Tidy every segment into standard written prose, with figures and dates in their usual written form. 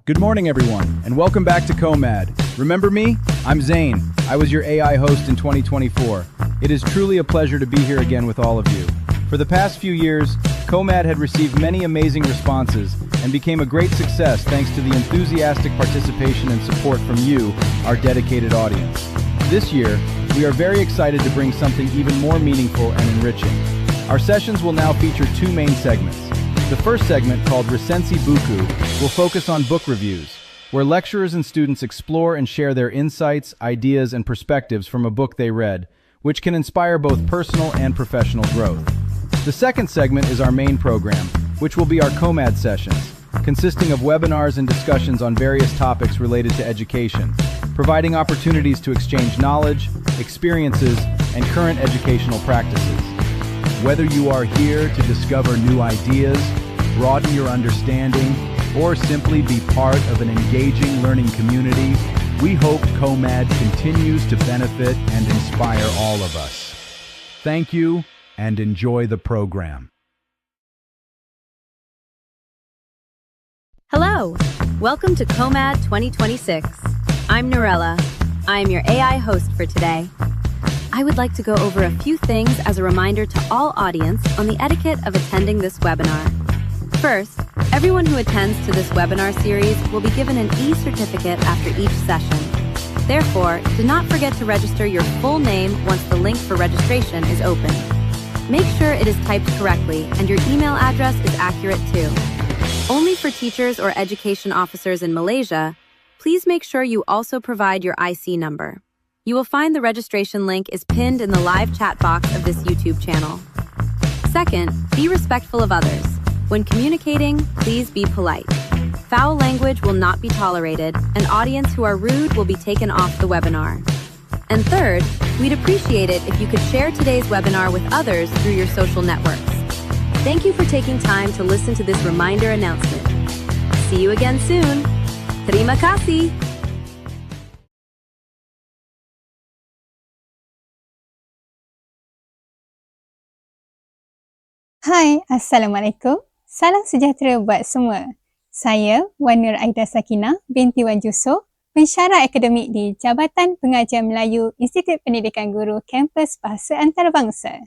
Good morning, everyone, and welcome back to COMAD. Remember me? I'm Zane. I was your AI host in 2024. It is truly a pleasure to be here again with all of you. For the past few years, COMAD had received many amazing responses and became a great success thanks to the enthusiastic participation and support from you, our dedicated audience. This year, we are very excited to bring something even more meaningful and enriching. Our sessions will now feature two main segments. The first segment, called Recensi Buku, will focus on book reviews, where lecturers and students explore and share their insights, ideas, and perspectives from a book they read, which can inspire both personal and professional growth. The second segment is our main program, which will be our COMAD sessions, consisting of webinars and discussions on various topics related to education, providing opportunities to exchange knowledge, experiences, and current educational practices. Whether you are here to discover new ideas, broaden your understanding, or simply be part of an engaging learning community, we hope COMAD continues to benefit and inspire all of us. Thank you and enjoy the program. Hello, welcome to COMAD 2026. I'm Norella. I am your AI host for today. I would like to go over a few things as a reminder to all audience on the etiquette of attending this webinar. First, everyone who attends to this webinar series will be given an e-certificate after each session. Therefore, do not forget to register your full name once the link for registration is open. Make sure it is typed correctly and your email address is accurate too. Only for teachers or education officers in Malaysia, please make sure you also provide your IC number. You will find the registration link is pinned in the live chat box of this YouTube channel. Second, be respectful of others. When communicating, please be polite. Foul language will not be tolerated, and audience who are rude will be taken off the webinar. And third, we'd appreciate it if you could share today's webinar with others through your social networks. Thank you for taking time to listen to this reminder announcement. See you again soon. Terima kasih. Hai, Assalamualaikum. Salam sejahtera buat semua. Saya Wan Nur Aida Sakinah binti Wan Jusoh, pensyarah akademik di Jabatan Pengajian Melayu Institut Pendidikan Guru Kampus Bahasa Antarabangsa.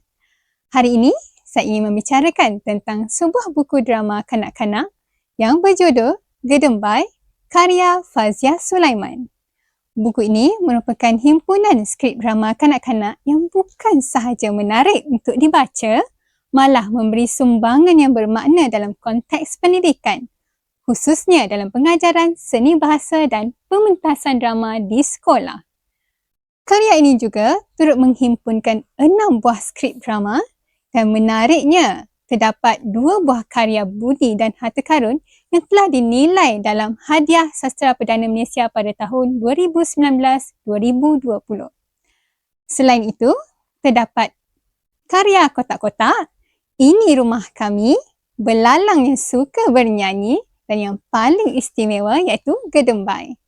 Hari ini, saya ingin membicarakan tentang sebuah buku drama kanak-kanak yang berjudul Gedembai, karya Fazia Sulaiman. Buku ini merupakan himpunan skrip drama kanak-kanak yang bukan sahaja menarik untuk dibaca, malah memberi sumbangan yang bermakna dalam konteks pendidikan, khususnya dalam pengajaran seni bahasa dan pementasan drama di sekolah. Karya ini juga turut menghimpunkan 6 buah skrip drama dan menariknya terdapat 2 buah karya budi dan harta karun yang telah dinilai dalam Hadiah Sastera Perdana Malaysia pada tahun 2019-2020. Selain itu, terdapat karya Kotak-Kotak, Ini Rumah Kami, Belalang yang Suka Bernyanyi dan yang paling istimewa iaitu Gedembai.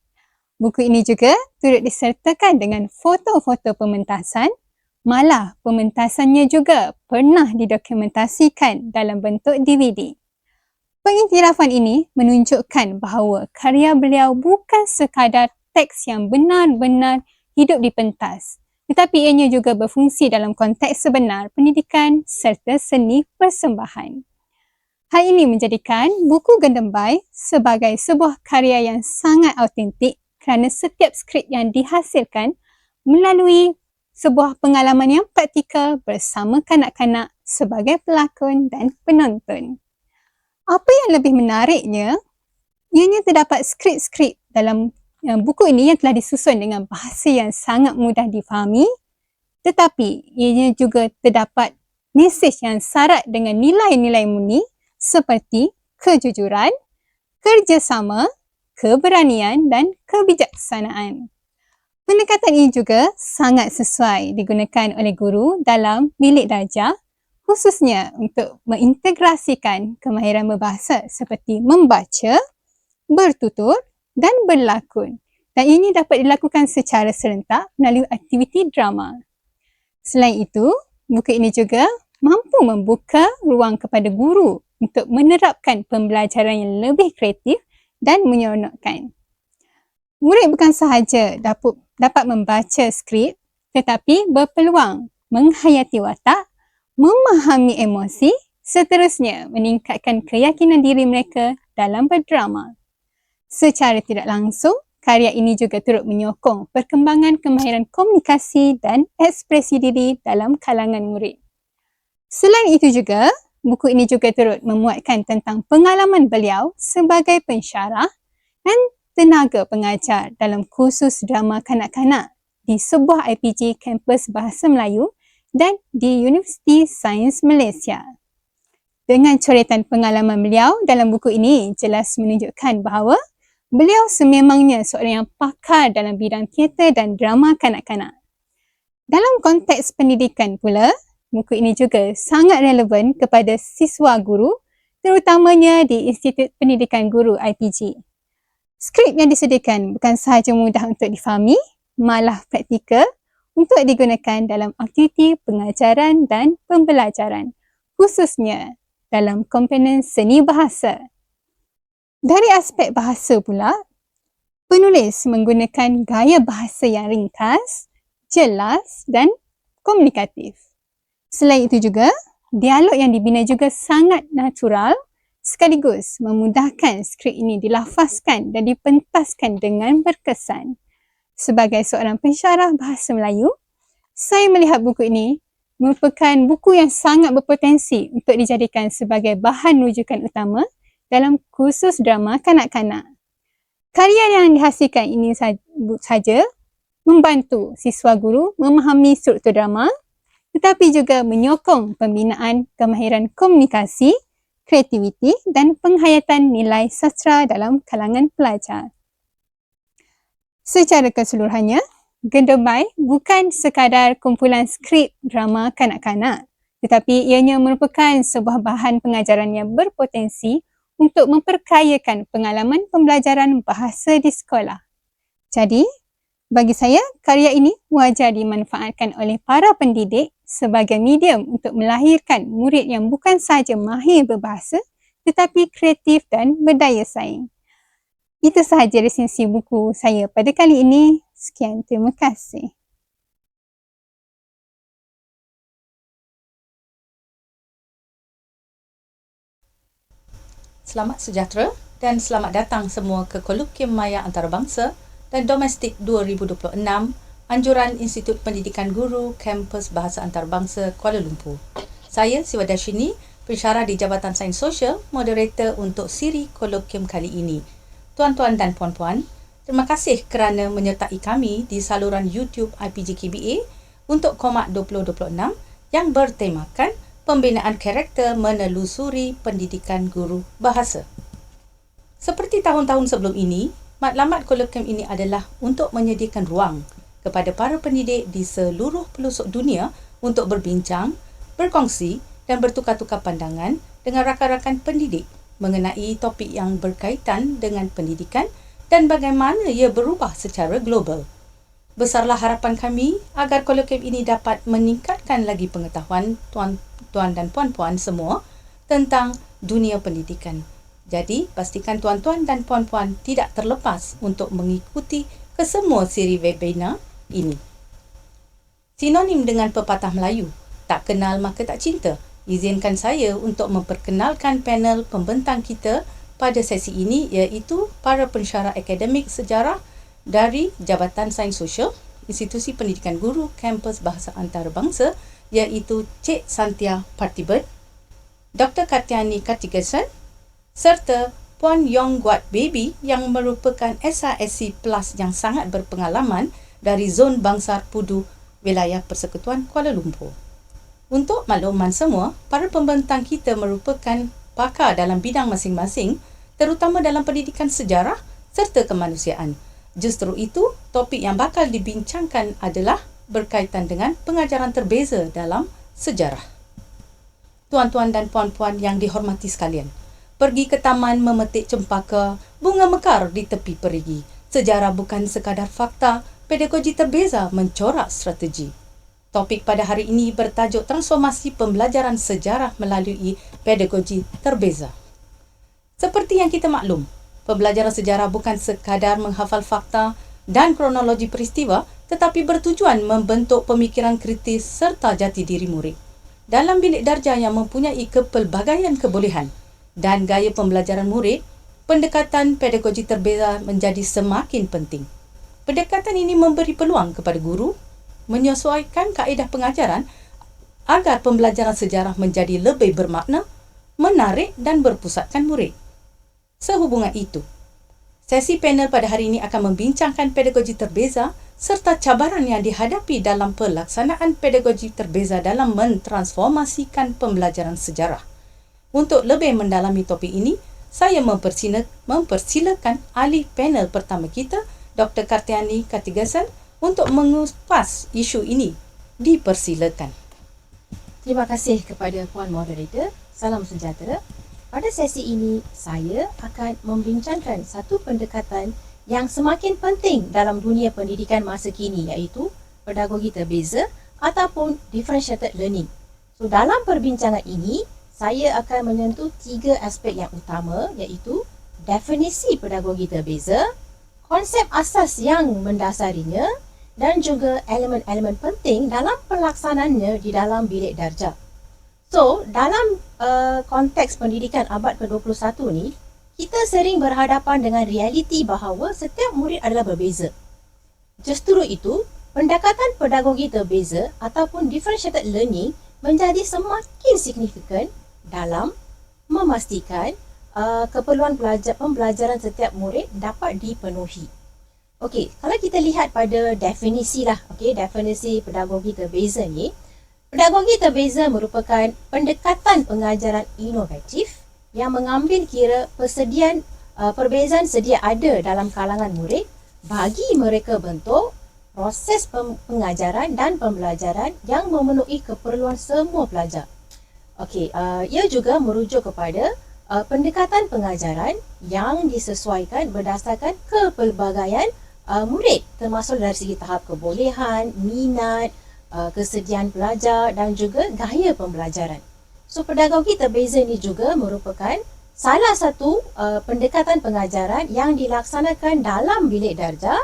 Buku ini juga turut disertakan dengan foto-foto pementasan, malah pementasannya juga pernah didokumentasikan dalam bentuk DVD. Pengiktirafan ini menunjukkan bahawa karya beliau bukan sekadar teks yang benar-benar hidup di pentas, tetapi ianya juga berfungsi dalam konteks sebenar pendidikan serta seni persembahan. Hal ini menjadikan buku Gedembai sebagai sebuah karya yang sangat autentik kerana setiap skrip yang dihasilkan melalui sebuah pengalaman yang praktikal bersama kanak-kanak sebagai pelakon dan penonton. Apa yang lebih menariknya, ianya terdapat skrip-skrip dalam buku ini yang telah disusun dengan bahasa yang sangat mudah difahami, tetapi ianya juga terdapat mesej yang syarat dengan nilai-nilai murni seperti kejujuran, kerjasama, keberanian dan kebijaksanaan. Pendekatan ini juga sangat sesuai digunakan oleh guru dalam bilik darjah, khususnya untuk mengintegrasikan kemahiran berbahasa seperti membaca, bertutur dan berlakon. Dan ini dapat dilakukan secara serentak melalui aktiviti drama. Selain itu, buku ini juga mampu membuka ruang kepada guru untuk menerapkan pembelajaran yang lebih kreatif dan menyeronokkan. Murid bukan sahaja dapat membaca skrip tetapi berpeluang menghayati watak, memahami emosi, seterusnya meningkatkan keyakinan diri mereka dalam berdrama. Secara tidak langsung, karya ini juga turut menyokong perkembangan kemahiran komunikasi dan ekspresi diri dalam kalangan murid. Selain itu juga, buku ini juga turut memuatkan tentang pengalaman beliau sebagai pensyarah dan tenaga pengajar dalam kursus drama kanak-kanak di sebuah IPG kampus Bahasa Melayu dan di Universiti Sains Malaysia. Dengan coretan pengalaman beliau dalam buku ini jelas menunjukkan bahawa beliau sememangnya seorang yang pakar dalam bidang teater dan drama kanak-kanak. Dalam konteks pendidikan pula, buku ini juga sangat relevan kepada siswa guru, terutamanya di Institut Pendidikan Guru IPG. Skrip yang disediakan bukan sahaja mudah untuk difahami, malah praktikal untuk digunakan dalam aktiviti pengajaran dan pembelajaran, khususnya dalam komponen seni bahasa. Dari aspek bahasa pula, penulis menggunakan gaya bahasa yang ringkas, jelas dan komunikatif. Selain itu juga, dialog yang dibina juga sangat natural sekaligus memudahkan skrip ini dilafazkan dan dipentaskan dengan berkesan. Sebagai seorang pensyarah bahasa Melayu, saya melihat buku ini merupakan buku yang sangat berpotensi untuk dijadikan sebagai bahan rujukan utama dalam kursus drama kanak-kanak. Karya yang dihasilkan ini saja membantu siswa guru memahami struktur drama, tetapi juga menyokong pembinaan kemahiran komunikasi, kreativiti dan penghayatan nilai sastra dalam kalangan pelajar. Secara keseluruhannya, Gedumbai bukan sekadar kumpulan skrip drama kanak-kanak, tetapi ianya merupakan sebuah bahan pengajaran yang berpotensi untuk memperkayakan pengalaman pembelajaran bahasa di sekolah. Jadi, bagi saya, karya ini wajar dimanfaatkan oleh para pendidik sebagai medium untuk melahirkan murid yang bukan sahaja mahir berbahasa tetapi kreatif dan berdaya saing. Itu sahaja resensi buku saya pada kali ini. Sekian, terima kasih. Selamat sejahtera dan selamat datang semua ke Kolokium Maya Antarabangsa dan Domestik 2026 Anjuran Institut Pendidikan Guru Kampus Bahasa Antarabangsa Kuala Lumpur. Saya Siwadashini, pensyarah di Jabatan Sains Sosial, moderator untuk siri kolokium kali ini. Tuan-tuan dan puan-puan, terima kasih kerana menyertai kami di saluran YouTube IPG KBA untuk Komat 2026 yang bertemakan pembinaan karakter menelusuri pendidikan guru bahasa. Seperti tahun-tahun sebelum ini, matlamat kolokium ini adalah untuk menyediakan ruang kepada para pendidik di seluruh pelosok dunia untuk berbincang, berkongsi dan bertukar-tukar pandangan dengan rakan-rakan pendidik mengenai topik yang berkaitan dengan pendidikan dan bagaimana ia berubah secara global. Besarlah harapan kami agar kolokium ini dapat meningkatkan lagi pengetahuan tuan-tuan dan puan-puan semua tentang dunia pendidikan. Jadi, pastikan tuan-tuan dan puan-puan tidak terlepas untuk mengikuti kesemua siri webinar ini. Sinonim dengan pepatah Melayu, tak kenal maka tak cinta. Izinkan saya untuk memperkenalkan panel pembentang kita pada sesi ini, iaitu para pensyarah akademik sejarah dari Jabatan Sains Sosial, Institusi Pendidikan Guru Kampus Bahasa Antarabangsa, iaitu Cik Santia Partibert, Dr. Katyani Kartikesan, serta Puan Yong Guat Baby yang merupakan SRSC Plus yang sangat berpengalaman dari Zon Bangsar Pudu, Wilayah Persekutuan Kuala Lumpur. Untuk makluman semua, para pembentang kita merupakan pakar dalam bidang masing-masing, terutama dalam pendidikan sejarah serta kemanusiaan. Justru itu, topik yang bakal dibincangkan adalah berkaitan dengan pengajaran terbeza dalam sejarah. Tuan-tuan dan puan-puan yang dihormati sekalian, pergi ke taman memetik cempaka, bunga mekar di tepi perigi. Sejarah bukan sekadar fakta, pedagogi terbeza mencorak strategi. Topik pada hari ini bertajuk transformasi pembelajaran sejarah melalui pedagogi terbeza. Seperti yang kita maklum, Pembelajaran sejarah bukan sekadar menghafal fakta dan kronologi peristiwa, tetapi bertujuan membentuk pemikiran kritis serta jati diri murid. Dalam bilik darjah yang mempunyai kepelbagaian kebolehan dan gaya pembelajaran murid, pendekatan pedagogi terbeza menjadi semakin penting. Pendekatan ini memberi peluang kepada guru menyesuaikan kaedah pengajaran agar pembelajaran sejarah menjadi lebih bermakna, menarik dan berpusatkan murid. Sehubungan itu, sesi panel pada hari ini akan membincangkan pedagogi terbeza serta cabaran yang dihadapi dalam pelaksanaan pedagogi terbeza dalam mentransformasikan pembelajaran sejarah. Untuk lebih mendalami topik ini, saya mempersilakan ahli panel pertama kita, Dr. Kartiani Kartigasan, untuk mengupas isu ini. Dipersilakan. Terima kasih kepada Puan Moderator. Salam sejahtera. Pada sesi ini, saya akan membincangkan satu pendekatan yang semakin penting dalam dunia pendidikan masa kini, iaitu pedagogi terbeza ataupun differentiated learning. So, dalam perbincangan ini, saya akan menyentuh 3 aspek yang utama, iaitu definisi pedagogi terbeza, konsep asas yang mendasarinya dan juga elemen-elemen penting dalam pelaksanaannya di dalam bilik darjah. So, dalam konteks pendidikan abad ke-21 ni, kita sering berhadapan dengan realiti bahawa setiap murid adalah berbeza. Justru itu, pendekatan pedagogi terbeza ataupun differentiated learning menjadi semakin signifikan dalam memastikan keperluan pembelajaran setiap murid dapat dipenuhi. Okey, kalau kita lihat pada definisi definisi pedagogi terbeza ni, pedagogi terbeza merupakan pendekatan pengajaran inovatif yang mengambil kira perbezaan sedia ada dalam kalangan murid bagi mereka bentuk proses pengajaran dan pembelajaran yang memenuhi keperluan semua pelajar. Okey, ia juga merujuk kepada pendekatan pengajaran yang disesuaikan berdasarkan kepelbagaian murid, termasuk dari segi tahap kebolehan, minat, kesediaan pelajar dan juga gaya pembelajaran. So, pedagogi terbeza ini juga merupakan salah satu pendekatan pengajaran yang dilaksanakan dalam bilik darjah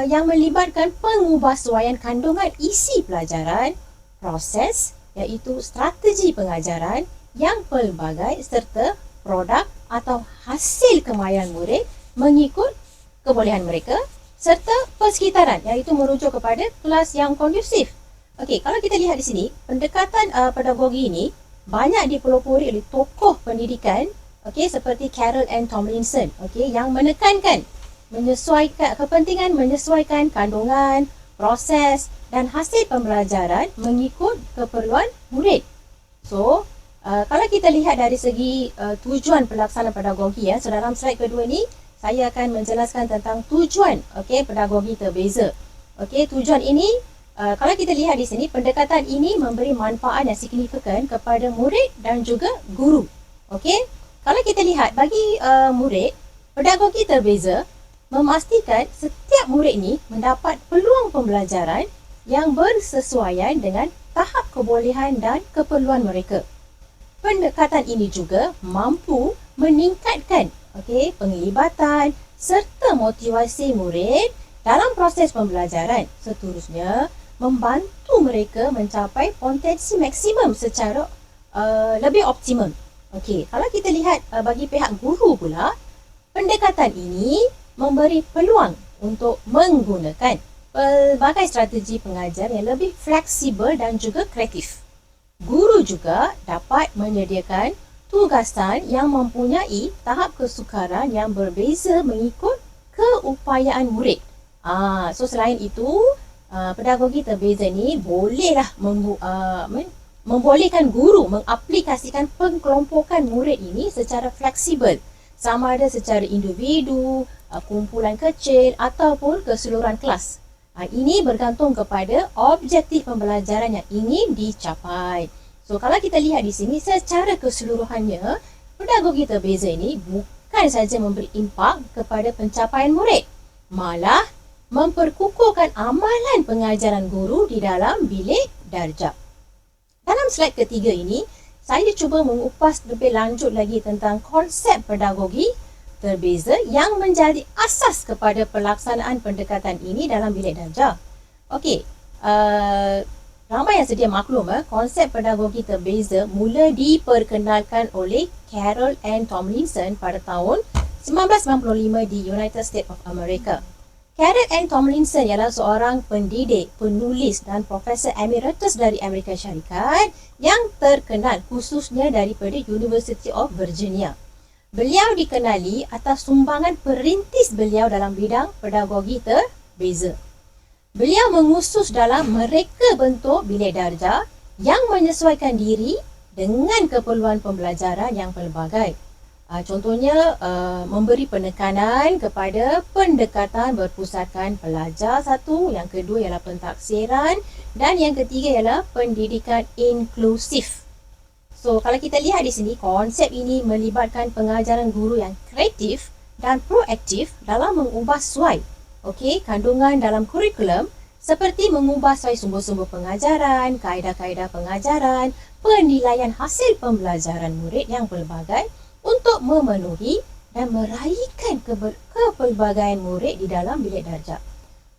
yang melibatkan pengubahsuaian kandungan isi pelajaran, proses iaitu strategi pengajaran yang pelbagai serta produk atau hasil kemahiran murid mengikut kebolehan mereka serta persekitaran iaitu merujuk kepada kelas yang kondusif. Okey, kalau kita lihat di sini, pendekatan pedagogi ini banyak dipelopori oleh tokoh pendidikan seperti Carol Ann Tomlinson yang menekankan kepentingan menyesuaikan kandungan, proses dan hasil pembelajaran mengikut keperluan murid. So, kalau kita lihat dari segi tujuan pelaksanaan pedagogi so dalam slide kedua ni saya akan menjelaskan tentang tujuan pedagogi terbeza. Tujuan ini kalau kita lihat di sini, pendekatan ini memberi manfaat yang signifikan kepada murid dan juga guru. Kalau kita lihat bagi murid, pedagogi terbeza memastikan setiap murid ni mendapat peluang pembelajaran yang bersesuaian dengan tahap kebolehan dan keperluan mereka. Pendekatan ini juga mampu meningkatkan penglibatan serta motivasi murid dalam proses pembelajaran. Seterusnya, membantu mereka mencapai potensi maksimum secara lebih optimum. Kalau kita lihat bagi pihak guru pula, pendekatan ini memberi peluang untuk menggunakan pelbagai strategi pengajar yang lebih fleksibel dan juga kreatif. Guru juga dapat menyediakan tugasan yang mempunyai tahap kesukaran yang berbeza mengikut keupayaan murid. So selain itu, pedagogi terbeza ni bolehlah membolehkan guru mengaplikasikan pengkelompokan murid ini secara fleksibel, sama ada secara individu, kumpulan kecil ataupun keseluruhan kelas. Ini bergantung kepada objektif pembelajaran yang ingin dicapai. So, kalau kita lihat di sini secara keseluruhannya, pedagogi terbeza ini bukan saja memberi impak kepada pencapaian murid, malah memperkukuhkan amalan pengajaran guru di dalam bilik darjah. Dalam slide ketiga ini, saya cuba mengupas lebih lanjut lagi tentang konsep pedagogi terbeza yang menjadi asas kepada pelaksanaan pendekatan ini dalam bilik darjah. Okey, ramai yang sedia maklum konsep pedagogi terbeza mula diperkenalkan oleh Carol Ann Tomlinson pada tahun 1995 di United States of America. Carol Ann Tomlinson ialah seorang pendidik, penulis dan profesor emeritus dari Amerika Syarikat yang terkenal khususnya daripada University of Virginia. Beliau dikenali atas sumbangan perintis beliau dalam bidang pedagogi terbeza. Beliau mengusus dalam mereka bentuk bilik darjah yang menyesuaikan diri dengan keperluan pembelajaran yang pelbagai. Contohnya, memberi penekanan kepada pendekatan berpusatkan pelajar satu, yang kedua ialah pentaksiran dan yang ketiga ialah pendidikan inklusif. So, kalau kita lihat di sini, konsep ini melibatkan pengajaran guru yang kreatif dan proaktif dalam mengubah suai kandungan dalam kurikulum seperti mengubah suai sumber-sumber pengajaran, kaedah-kaedah pengajaran, penilaian hasil pembelajaran murid yang pelbagai untuk memenuhi dan meraihkan kepelbagaian murid di dalam bilik darjah.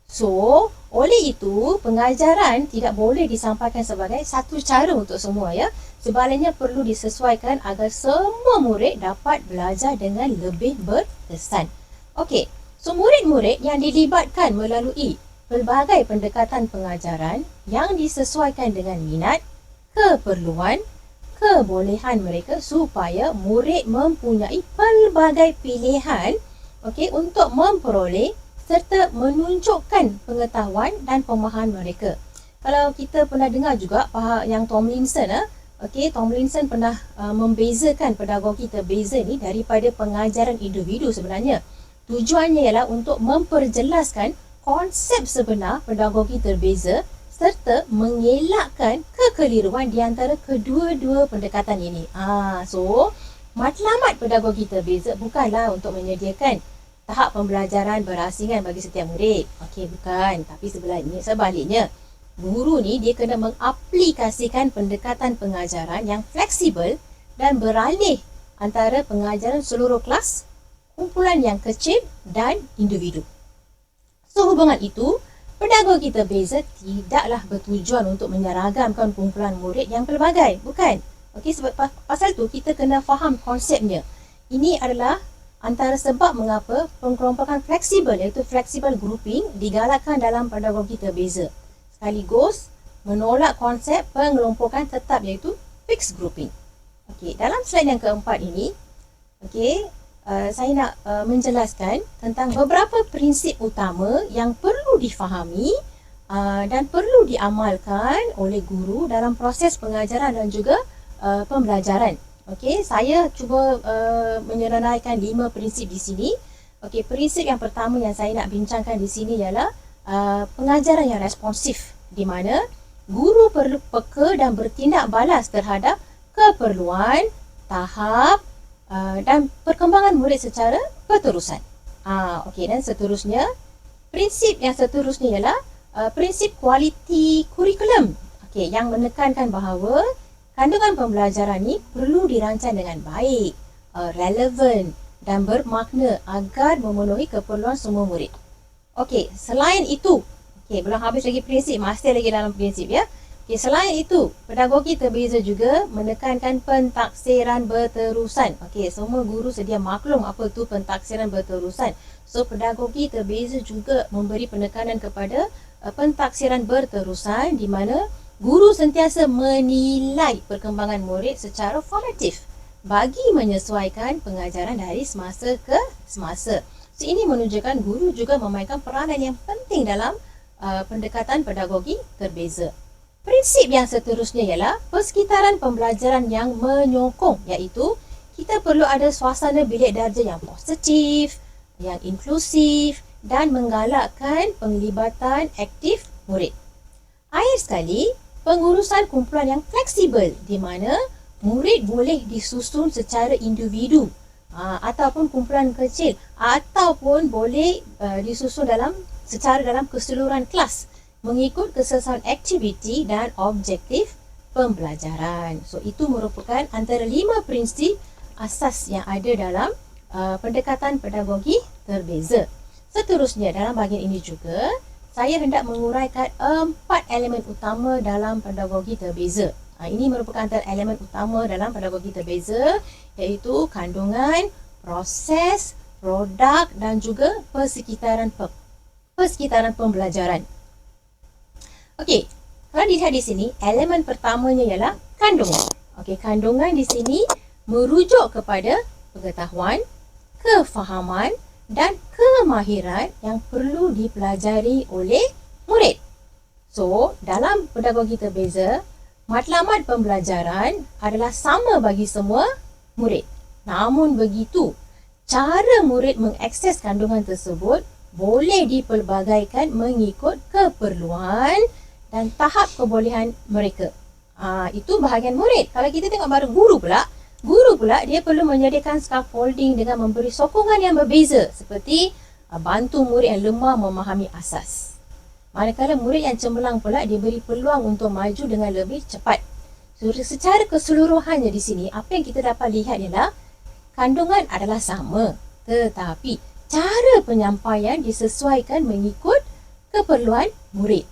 So, oleh itu, pengajaran tidak boleh disampaikan sebagai satu cara untuk semua Sebaliknya perlu disesuaikan agar semua murid dapat belajar dengan lebih berkesan. Okey, so murid-murid yang dilibatkan melalui pelbagai pendekatan pengajaran yang disesuaikan dengan minat, keperluan, kebolehan mereka supaya murid mempunyai pelbagai pilihan untuk memperoleh serta menunjukkan pengetahuan dan pemahaman mereka. Kalau kita pernah dengar juga yang Tomlinson Tomlinson pernah membezakan pedagogi terbeza ni daripada pengajaran individu sebenarnya. Tujuannya ialah untuk memperjelaskan konsep sebenar pedagogi terbeza serta mengelakkan kekeliruan di antara kedua-dua pendekatan ini. So, matlamat pedagogi terbeza bukanlah untuk menyediakan tahap pembelajaran berasingan bagi setiap murid. Bukan. Tapi sebaliknya, guru ni dia kena mengaplikasikan pendekatan pengajaran yang fleksibel dan beralih antara pengajaran seluruh kelas, kumpulan yang kecil dan individu. Sehubungan itu, pedagogi terbeza tidaklah bertujuan untuk menyeragamkan kumpulan murid yang pelbagai. Bukan. Sebab pasal tu kita kena faham konsepnya. Ini adalah antara sebab mengapa pengkelompokan fleksibel iaitu flexible grouping digalakkan dalam pedagogi terbeza. Sekaligus menolak konsep pengelompokan tetap iaitu fixed grouping. Dalam slide yang keempat ini, saya nak menjelaskan tentang beberapa prinsip utama yang perlu difahami dan perlu diamalkan oleh guru dalam proses pengajaran dan juga pembelajaran. Saya cuba menyeraikan 5 prinsip di sini. Prinsip yang pertama yang saya nak bincangkan di sini ialah pengajaran yang responsif, di mana guru perlu peka dan bertindak balas terhadap keperluan, tahap dan perkembangan murid secara berterusan. Dan seterusnya, prinsip yang seterusnya ialah prinsip kualiti kurikulum, yang menekankan bahawa kandungan pembelajaran ni perlu dirancang dengan baik, relevan dan bermakna agar memenuhi keperluan semua murid. Selain itu, belum habis lagi prinsip, masih lagi dalam prinsip selain itu, pedagogi terbeza juga menekankan pentaksiran berterusan. Semua guru sedia maklum apa itu pentaksiran berterusan. So, pedagogi terbeza juga memberi penekanan kepada pentaksiran berterusan di mana guru sentiasa menilai perkembangan murid secara formatif bagi menyesuaikan pengajaran dari semasa ke semasa. So, ini menunjukkan guru juga memainkan peranan yang penting dalam pendekatan pedagogi terbeza. Prinsip yang seterusnya ialah persekitaran pembelajaran yang menyokong, iaitu kita perlu ada suasana bilik darjah yang positif, yang inklusif dan menggalakkan penglibatan aktif murid. Akhir sekali, pengurusan kumpulan yang fleksibel di mana murid boleh disusun secara individu ataupun kumpulan kecil ataupun boleh disusun secara dalam keseluruhan kelas mengikut kesesuaian aktiviti dan objektif pembelajaran. So, itu merupakan antara 5 prinsip asas yang ada dalam pendekatan pedagogi terbeza. Seterusnya, dalam bahagian ini juga, saya hendak menguraikan 4 elemen utama dalam pedagogi terbeza. Ini merupakan antara elemen utama dalam pedagogi terbeza, iaitu kandungan, proses, produk dan juga persekitaran pembelajaran. Okey, kalau dilihat di sini, elemen pertamanya ialah kandungan. Okey, kandungan di sini merujuk kepada pengetahuan, kefahaman dan kemahiran yang perlu dipelajari oleh murid. So, dalam pedagogi terbeza, matlamat pembelajaran adalah sama bagi semua murid. Namun begitu, cara murid mengakses kandungan tersebut boleh dipelbagaikan mengikut keperluan dan tahap kebolehan mereka. Itu bahagian murid. Kalau kita tengok baru guru pula dia perlu menyediakan scaffolding dengan memberi sokongan yang berbeza, seperti bantu murid yang lemah memahami asas. Manakala murid yang cemerlang pula diberi peluang untuk maju dengan lebih cepat. So, secara keseluruhannya di sini, apa yang kita dapat lihat ialah kandungan adalah sama, tetapi cara penyampaian disesuaikan mengikut keperluan murid.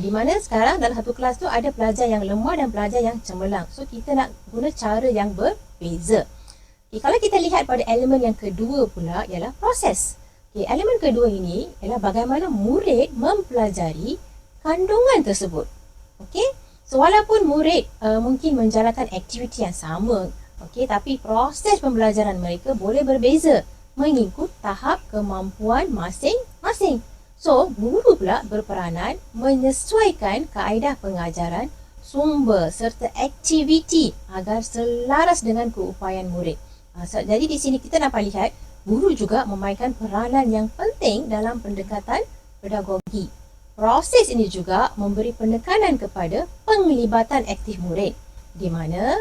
Di mana sekarang dalam satu kelas tu ada pelajar yang lemah dan pelajar yang cemerlang. So, kita nak guna cara yang berbeza. Kalau kita lihat pada elemen yang kedua pula ialah proses. Elemen kedua ini ialah bagaimana murid mempelajari kandungan tersebut. So, walaupun murid mungkin menjalankan aktiviti yang sama, tapi proses pembelajaran mereka boleh berbeza mengikut tahap kemampuan masing-masing. So, guru pula berperanan menyesuaikan kaedah pengajaran, sumber serta aktiviti agar selaras dengan keupayaan murid. Jadi di sini kita dapat lihat guru juga memainkan peranan yang penting dalam pendekatan pedagogi. Proses ini juga memberi penekanan kepada penglibatan aktif murid, di mana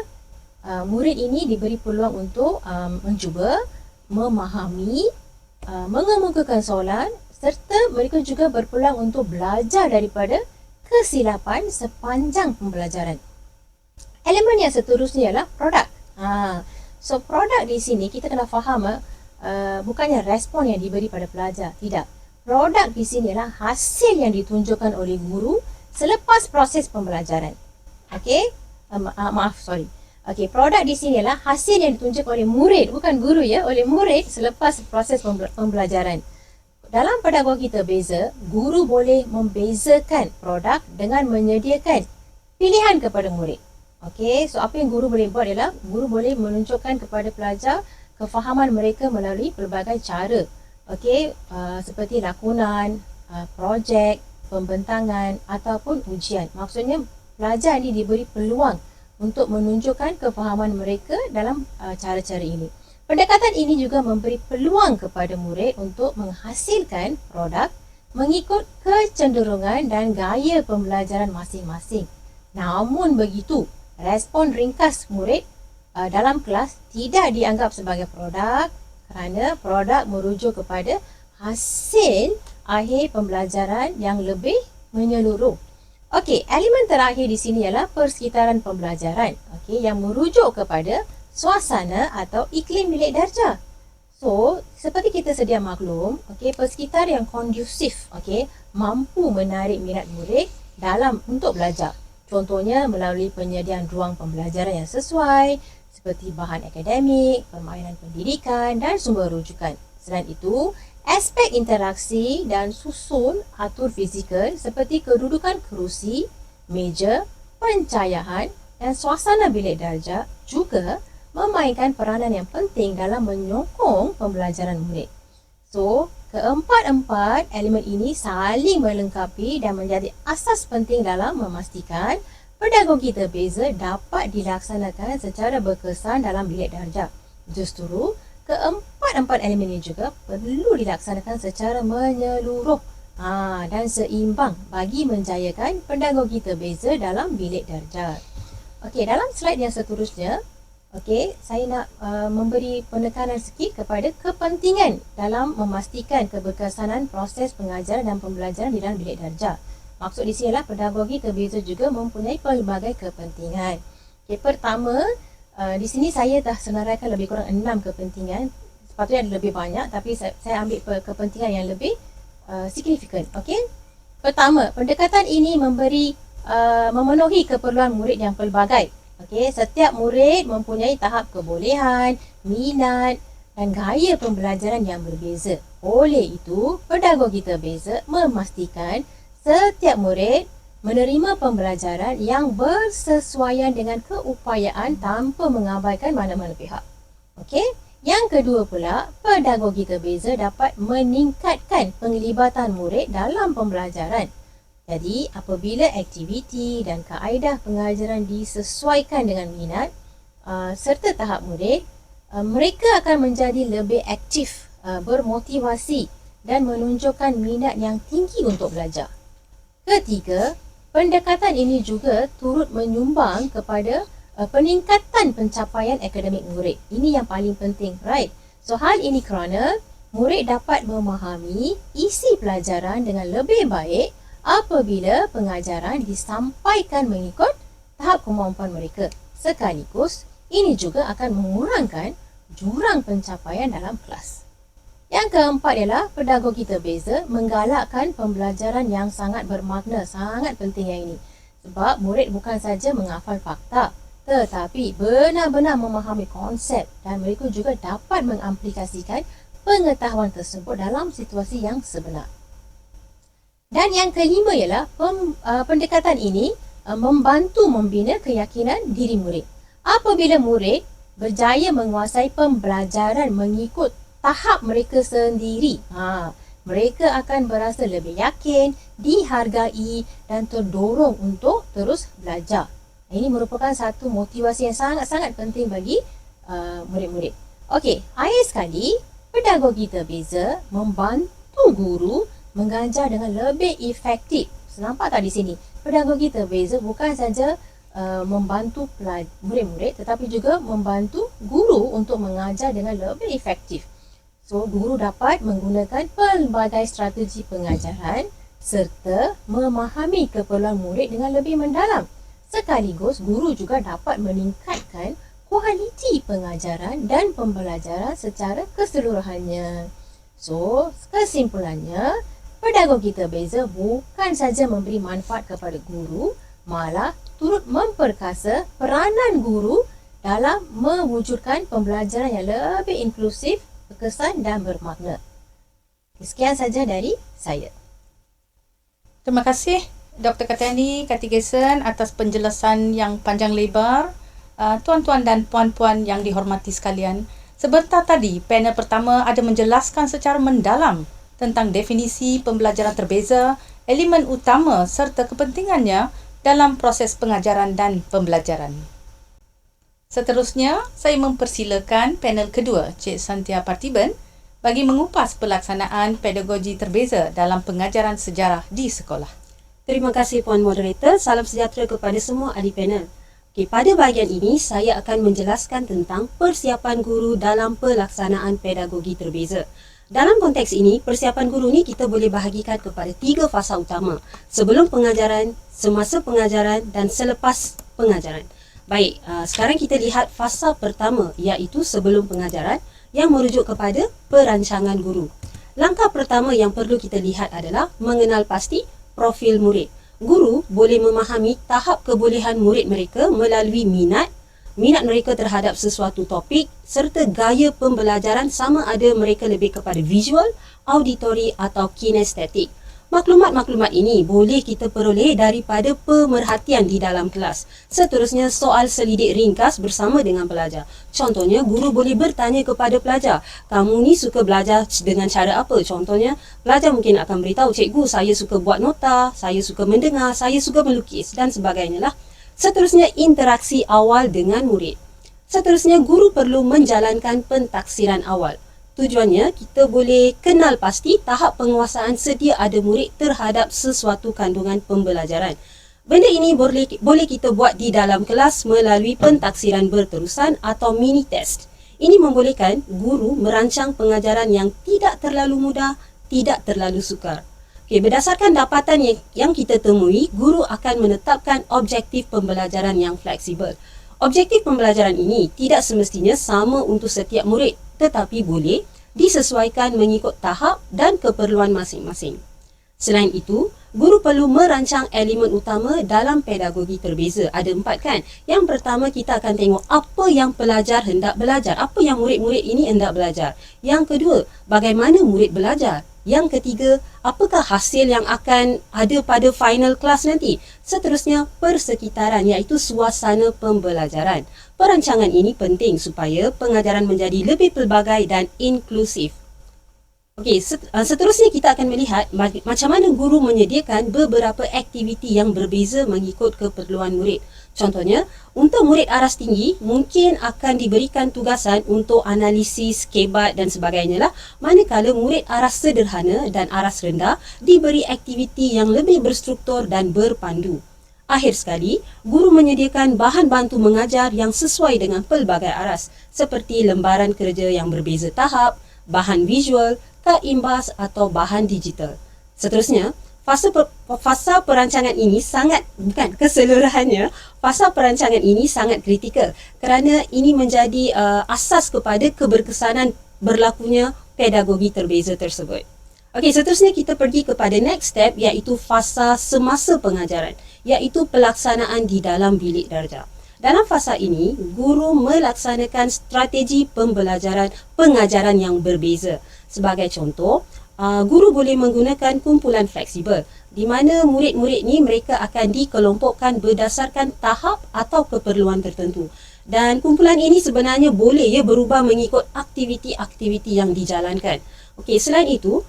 murid ini diberi peluang untuk mencuba, memahami, mengemukakan soalan, serta mereka juga berpeluang untuk belajar daripada kesilapan sepanjang pembelajaran. Elemen yang seterusnya ialah produk. So, produk di sini kita kena faham bukannya respon yang diberi pada pelajar. Tidak. Produk di sini ialah hasil yang ditunjukkan oleh guru selepas proses pembelajaran. Produk di sini ialah hasil yang ditunjukkan oleh murid, bukan guru ya, oleh murid selepas proses pembelajaran. Dalam pedagogi terbeza, guru boleh membezakan produk dengan menyediakan pilihan kepada murid. So apa yang guru boleh buat ialah guru boleh menunjukkan kepada pelajar kefahaman mereka melalui pelbagai cara. Seperti lakonan, projek, pembentangan ataupun ujian. Maksudnya pelajar ini diberi peluang untuk menunjukkan kefahaman mereka dalam cara-cara ini. Pendekatan ini juga memberi peluang kepada murid untuk menghasilkan produk mengikut kecenderungan dan gaya pembelajaran masing-masing. Namun begitu, respon ringkas murid dalam kelas tidak dianggap sebagai produk kerana produk merujuk kepada hasil akhir pembelajaran yang lebih menyeluruh. Elemen terakhir di sini ialah persekitaran pembelajaran, yang merujuk kepada suasana atau iklim bilik darjah. So, seperti kita sedia maklum, persekitar yang kondusif, mampu menarik minat murid untuk belajar. Contohnya melalui penyediaan ruang pembelajaran yang sesuai, seperti bahan akademik, permainan pendidikan dan sumber rujukan. Selain itu, aspek interaksi dan susun atur fizikal seperti kedudukan kerusi, meja, pencahayan dan suasana bilik darjah juga memainkan peranan yang penting dalam menyokong pembelajaran murid. So, keempat-empat elemen ini saling melengkapi dan menjadi asas penting dalam memastikan pedagogi terbeza dapat dilaksanakan secara berkesan dalam bilik darjah. Justru, keempat-empat elemen ini juga perlu dilaksanakan secara menyeluruh dan seimbang bagi menjayakan pedagogi terbeza dalam bilik darjah. Dalam slide yang seterusnya, saya nak memberi penekanan sikit kepada kepentingan dalam memastikan keberkesanan proses pengajaran dan pembelajaran di dalam bilik darjah. Maksud di sini adalah pedagogi terbeza juga mempunyai pelbagai kepentingan. Pertama, di sini saya dah senaraikan lebih kurang 6 kepentingan. sepatutnya ada lebih banyak, tapi saya ambil kepentingan yang lebih signifikan. Okey. Pertama, pendekatan ini memenuhi keperluan murid yang pelbagai. Okey, setiap murid mempunyai tahap kebolehan, minat dan gaya pembelajaran yang berbeza. Oleh itu, pedagogi terbeza memastikan setiap murid menerima pembelajaran yang bersesuaian dengan keupayaan tanpa mengabaikan mana-mana pihak. Okey? Yang kedua pula, pedagogi terbeza dapat meningkatkan penglibatan murid dalam pembelajaran. Jadi, apabila aktiviti dan kaedah pengajaran disesuaikan dengan minat serta tahap murid, mereka akan menjadi lebih aktif, bermotivasi dan menunjukkan minat yang tinggi untuk belajar. Ketiga, pendekatan ini juga turut menyumbang kepada peningkatan pencapaian akademik murid. Ini yang paling penting, right? So, hal ini kerana murid dapat memahami isi pelajaran dengan lebih baik apabila pengajaran disampaikan mengikut tahap kemampuan mereka. Sekaligus, ini juga akan mengurangkan jurang pencapaian dalam kelas. Yang keempat ialah pedagogi terbeza menggalakkan pembelajaran yang sangat bermakna. Sangat penting yang ini. Sebab murid bukan saja menghafal fakta, tetapi benar-benar memahami konsep dan mereka juga dapat mengaplikasikan pengetahuan tersebut dalam situasi yang sebenar. Dan yang kelima ialah pendekatan ini membantu membina keyakinan diri murid. Apabila murid berjaya menguasai pembelajaran mengikut tahap mereka sendiri, mereka akan berasa lebih yakin, dihargai dan terdorong untuk terus belajar. Ini merupakan satu motivasi yang sangat-sangat penting bagi murid-murid. Okey, akhir sekali, pedagogi terbeza membantu guru mengajar dengan lebih efektif. Nampak tak di sini? Pedagogi terbeza bukan saja membantu murid-murid tetapi juga membantu guru untuk mengajar dengan lebih efektif. So, guru dapat menggunakan pelbagai strategi pengajaran serta memahami keperluan murid dengan lebih mendalam. Sekaligus, guru juga dapat meningkatkan kualiti pengajaran dan pembelajaran secara keseluruhannya. So, kesimpulannya, pedagogi terbeza bukan saja memberi manfaat kepada guru, malah turut memperkasa peranan guru dalam mewujudkan pembelajaran yang lebih inklusif, berkesan dan bermakna. Sekian saja dari saya. Terima kasih Dr. Katani Kartikesan atas penjelasan yang panjang lebar. Tuan-tuan dan puan-puan yang dihormati sekalian, sebentar tadi panel pertama ada menjelaskan secara mendalam tentang definisi pembelajaran terbeza, elemen utama serta kepentingannya dalam proses pengajaran dan pembelajaran. Seterusnya, saya mempersilakan panel kedua, Cik Santia Parthiban, bagi mengupas pelaksanaan pedagogi terbeza dalam pengajaran sejarah di sekolah. Terima kasih Puan Moderator. Salam sejahtera kepada semua ahli panel. Okey, pada bahagian ini saya akan menjelaskan tentang persiapan guru dalam pelaksanaan pedagogi terbeza. Dalam konteks ini, persiapan guru ni kita boleh bahagikan kepada 3 fasa utama. Sebelum pengajaran, semasa pengajaran dan selepas pengajaran. Baik, sekarang kita lihat fasa pertama iaitu sebelum pengajaran yang merujuk kepada perancangan guru. Langkah pertama yang perlu kita lihat adalah mengenal pasti profil murid. Guru boleh memahami tahap kebolehan murid mereka melalui minat mereka terhadap sesuatu topik serta gaya pembelajaran sama ada mereka lebih kepada visual, auditori atau kinestetik. Maklumat-maklumat ini boleh kita peroleh daripada pemerhatian di dalam kelas. Seterusnya, soal selidik ringkas bersama dengan pelajar. Contohnya, guru boleh bertanya kepada pelajar, kamu ni suka belajar dengan cara apa? Contohnya, pelajar mungkin akan beritahu, cikgu saya suka buat nota, saya suka mendengar, saya suka melukis dan sebagainya lah. Seterusnya, interaksi awal dengan murid. Seterusnya, guru perlu menjalankan pentaksiran awal. Tujuannya, kita boleh kenal pasti tahap penguasaan sedia ada murid terhadap sesuatu kandungan pembelajaran. Benda ini boleh kita buat di dalam kelas melalui pentaksiran berterusan atau mini test. Ini membolehkan guru merancang pengajaran yang tidak terlalu mudah, tidak terlalu sukar. Okay, berdasarkan dapatan yang kita temui, guru akan menetapkan objektif pembelajaran yang fleksibel. Objektif pembelajaran ini tidak semestinya sama untuk setiap murid, tetapi boleh disesuaikan mengikut tahap dan keperluan masing-masing. Selain itu, guru perlu merancang elemen utama dalam pedagogi terbeza. Ada 4 kan? Yang pertama, kita akan tengok apa yang pelajar hendak belajar, apa yang murid-murid ini hendak belajar. Yang kedua, bagaimana murid belajar. Yang ketiga, apakah hasil yang akan ada pada final kelas nanti. Seterusnya, persekitaran iaitu suasana pembelajaran. Perancangan ini penting supaya pengajaran menjadi lebih pelbagai dan inklusif. Okey, seterusnya kita akan melihat macam mana guru menyediakan beberapa aktiviti yang berbeza mengikut keperluan murid. Contohnya, untuk murid aras tinggi, mungkin akan diberikan tugasan untuk analisis, kebat dan sebagainya lah. Manakala murid aras sederhana dan aras rendah diberi aktiviti yang lebih berstruktur dan berpandu. Akhir sekali, guru menyediakan bahan bantu mengajar yang sesuai dengan pelbagai aras, seperti lembaran kerja yang berbeza tahap, bahan visual, kad imbas atau bahan digital. Seterusnya, fasa perancangan ini sangat kritikal kerana ini menjadi asas kepada keberkesanan berlakunya pedagogi terbeza tersebut. Okey, seterusnya kita pergi kepada next step iaitu fasa semasa pengajaran, iaitu pelaksanaan di dalam bilik darjah. Dalam fasa ini, guru melaksanakan strategi pengajaran yang berbeza. Sebagai contoh, guru boleh menggunakan kumpulan fleksibel di mana murid-murid ni mereka akan dikelompokkan berdasarkan tahap atau keperluan tertentu. Dan kumpulan ini sebenarnya boleh berubah mengikut aktiviti-aktiviti yang dijalankan. Okey, selain itu,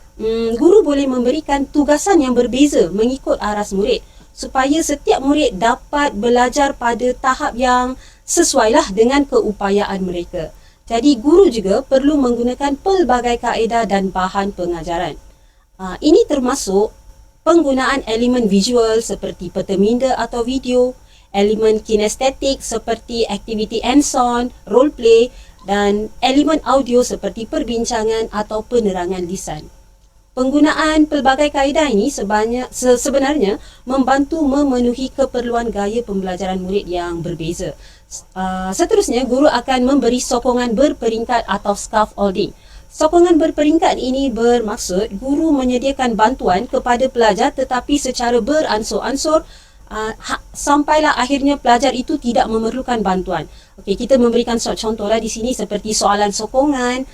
guru boleh memberikan tugasan yang berbeza mengikut aras murid, supaya setiap murid dapat belajar pada tahap yang sesuailah dengan keupayaan mereka. Jadi, guru juga perlu menggunakan pelbagai kaedah dan bahan pengajaran. Ini termasuk penggunaan elemen visual seperti peta minda atau video, elemen kinestetik seperti aktiviti hands-on, role play dan elemen audio seperti perbincangan atau penerangan lisan. Penggunaan pelbagai kaedah ini sebenarnya membantu memenuhi keperluan gaya pembelajaran murid yang berbeza. Seterusnya, guru akan memberi sokongan berperingkat atau scaffolding. Sokongan berperingkat ini bermaksud guru menyediakan bantuan kepada pelajar tetapi secara beransur-ansur sampailah akhirnya pelajar itu tidak memerlukan bantuan. Okey, kita memberikan contohlah di sini seperti soalan sokongan,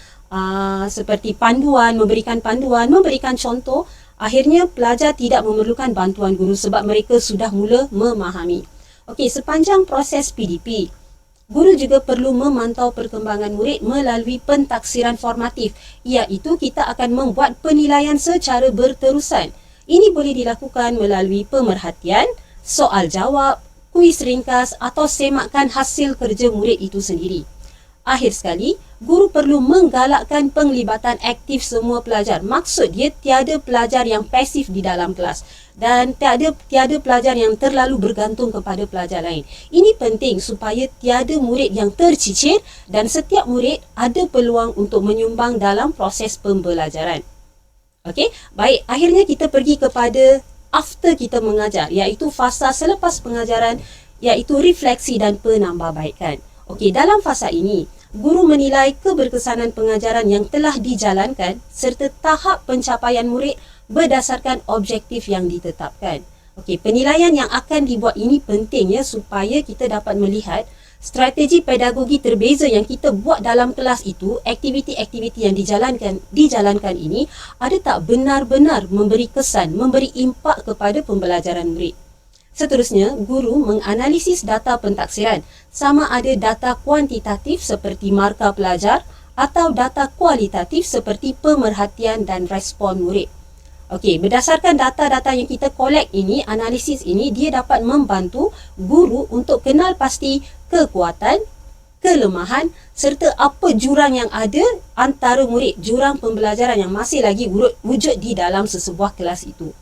seperti panduan, memberikan contoh. Akhirnya pelajar tidak memerlukan bantuan guru sebab mereka sudah mula memahami. Okey, sepanjang proses PDP, guru juga perlu memantau perkembangan murid melalui pentaksiran formatif, iaitu kita akan membuat penilaian secara berterusan. Ini boleh dilakukan melalui pemerhatian, soal jawab, kuis ringkas atau semakan hasil kerja murid itu sendiri. Akhir sekali, guru perlu menggalakkan penglibatan aktif semua pelajar. Maksud dia tiada pelajar yang pasif di dalam kelas dan tiada pelajar yang terlalu bergantung kepada pelajar lain. Ini penting supaya tiada murid yang tercicir dan setiap murid ada peluang untuk menyumbang dalam proses pembelajaran. Okey, baik, akhirnya kita pergi kepada after kita mengajar, iaitu fasa selepas pengajaran, iaitu refleksi dan penambahbaikan. Okey, dalam fasa ini, guru menilai keberkesanan pengajaran yang telah dijalankan serta tahap pencapaian murid berdasarkan objektif yang ditetapkan. Okey, penilaian yang akan dibuat ini penting supaya kita dapat melihat strategi pedagogi terbeza yang kita buat dalam kelas itu, aktiviti-aktiviti yang dijalankan ini ada tak benar-benar memberi kesan, memberi impak kepada pembelajaran murid. Seterusnya, guru menganalisis data pentaksiran, sama ada data kuantitatif seperti markah pelajar atau data kualitatif seperti pemerhatian dan respon murid. Okey, berdasarkan data-data yang kita collect ini, analisis ini, dia dapat membantu guru untuk kenal pasti kekuatan, kelemahan serta apa jurang yang ada antara murid, jurang pembelajaran yang masih lagi wujud di dalam sesebuah kelas itu.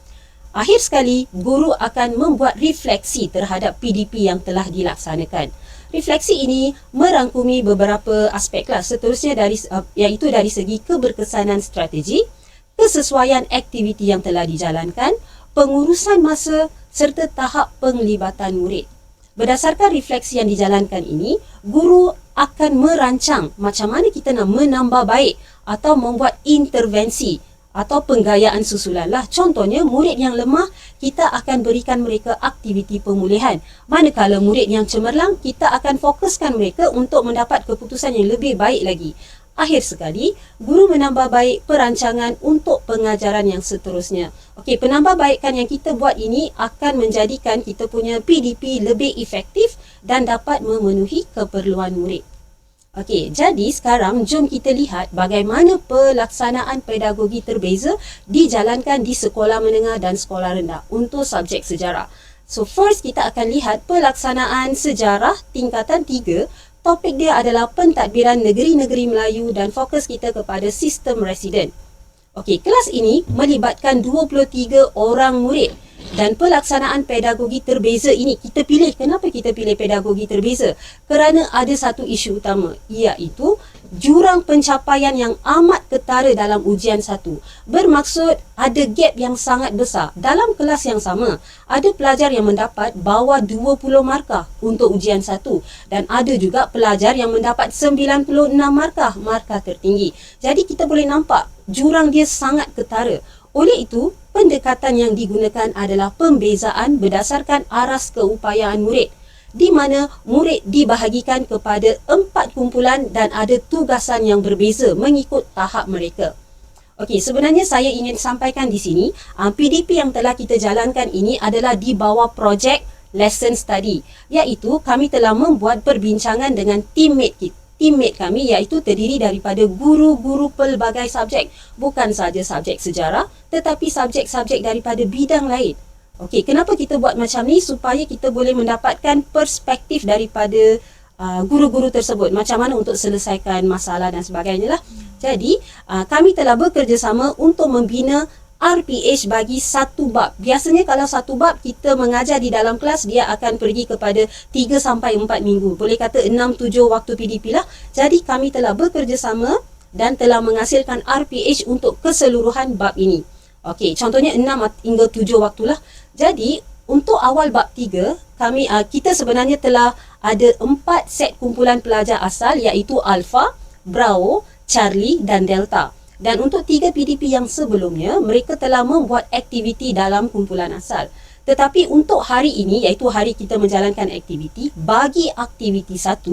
Akhir sekali, guru akan membuat refleksi terhadap PDP yang telah dilaksanakan. Refleksi ini merangkumi beberapa aspek kelas. Seterusnya iaitu dari segi keberkesanan strategi, kesesuaian aktiviti yang telah dijalankan, pengurusan masa serta tahap penglibatan murid. Berdasarkan refleksi yang dijalankan ini, guru akan merancang macam mana kita nak menambah baik atau membuat intervensi atau penggayaan susulan lah. Contohnya, murid yang lemah, kita akan berikan mereka aktiviti pemulihan. Manakala murid yang cemerlang, kita akan fokuskan mereka untuk mendapat keputusan yang lebih baik lagi. Akhir sekali, guru menambah baik perancangan untuk pengajaran yang seterusnya. Okey, penambahbaikan yang kita buat ini akan menjadikan kita punya PDP lebih efektif dan dapat memenuhi keperluan murid. Okey, jadi sekarang jom kita lihat bagaimana pelaksanaan pedagogi terbeza dijalankan di sekolah menengah dan sekolah rendah untuk subjek sejarah. So first kita akan lihat pelaksanaan sejarah tingkatan 3. Topik dia adalah pentadbiran negeri-negeri Melayu dan fokus kita kepada sistem residen. Okey, kelas ini melibatkan 23 orang murid dan pelaksanaan pedagogi terbeza ini kita pilih. Kenapa kita pilih pedagogi terbeza? Kerana ada satu isu utama, iaitu jurang pencapaian yang amat ketara dalam ujian 1. Bermaksud ada gap yang sangat besar. Dalam kelas yang sama, ada pelajar yang mendapat bawah 20 markah untuk ujian 1 dan ada juga pelajar yang mendapat 96 markah tertinggi. Jadi kita boleh nampak jurang dia sangat ketara. Oleh itu, pendekatan yang digunakan adalah pembezaan berdasarkan aras keupayaan murid, di mana murid dibahagikan kepada 4 kumpulan dan ada tugasan yang berbeza mengikut tahap mereka. Okey, sebenarnya saya ingin sampaikan di sini, PDP yang telah kita jalankan ini adalah di bawah projek lesson study, iaitu kami telah membuat perbincangan dengan teammate kami, iaitu terdiri daripada guru-guru pelbagai subjek, bukan sahaja subjek sejarah tetapi subjek-subjek daripada bidang lain. Okey, kenapa kita buat macam ni? Supaya kita boleh mendapatkan perspektif daripada guru-guru tersebut, macam mana untuk selesaikan masalah dan sebagainya lah. Jadi, kami telah bekerjasama untuk membina RPH bagi satu bab. Biasanya kalau satu bab kita mengajar di dalam kelas, dia akan pergi kepada 3 sampai 4 minggu. Boleh kata 6-7 waktu PDP lah. Jadi kami telah bekerjasama dan telah menghasilkan RPH untuk keseluruhan bab ini. Okey, contohnya 6 hingga 7 waktu lah. Jadi untuk awal bab 3, kita sebenarnya telah ada 4 set kumpulan pelajar asal, iaitu Alpha, Bravo, Charlie dan Delta. Dan untuk 3 PDP yang sebelumnya, mereka telah membuat aktiviti dalam kumpulan asal. Tetapi untuk hari ini, iaitu hari kita menjalankan aktiviti, bagi aktiviti 1,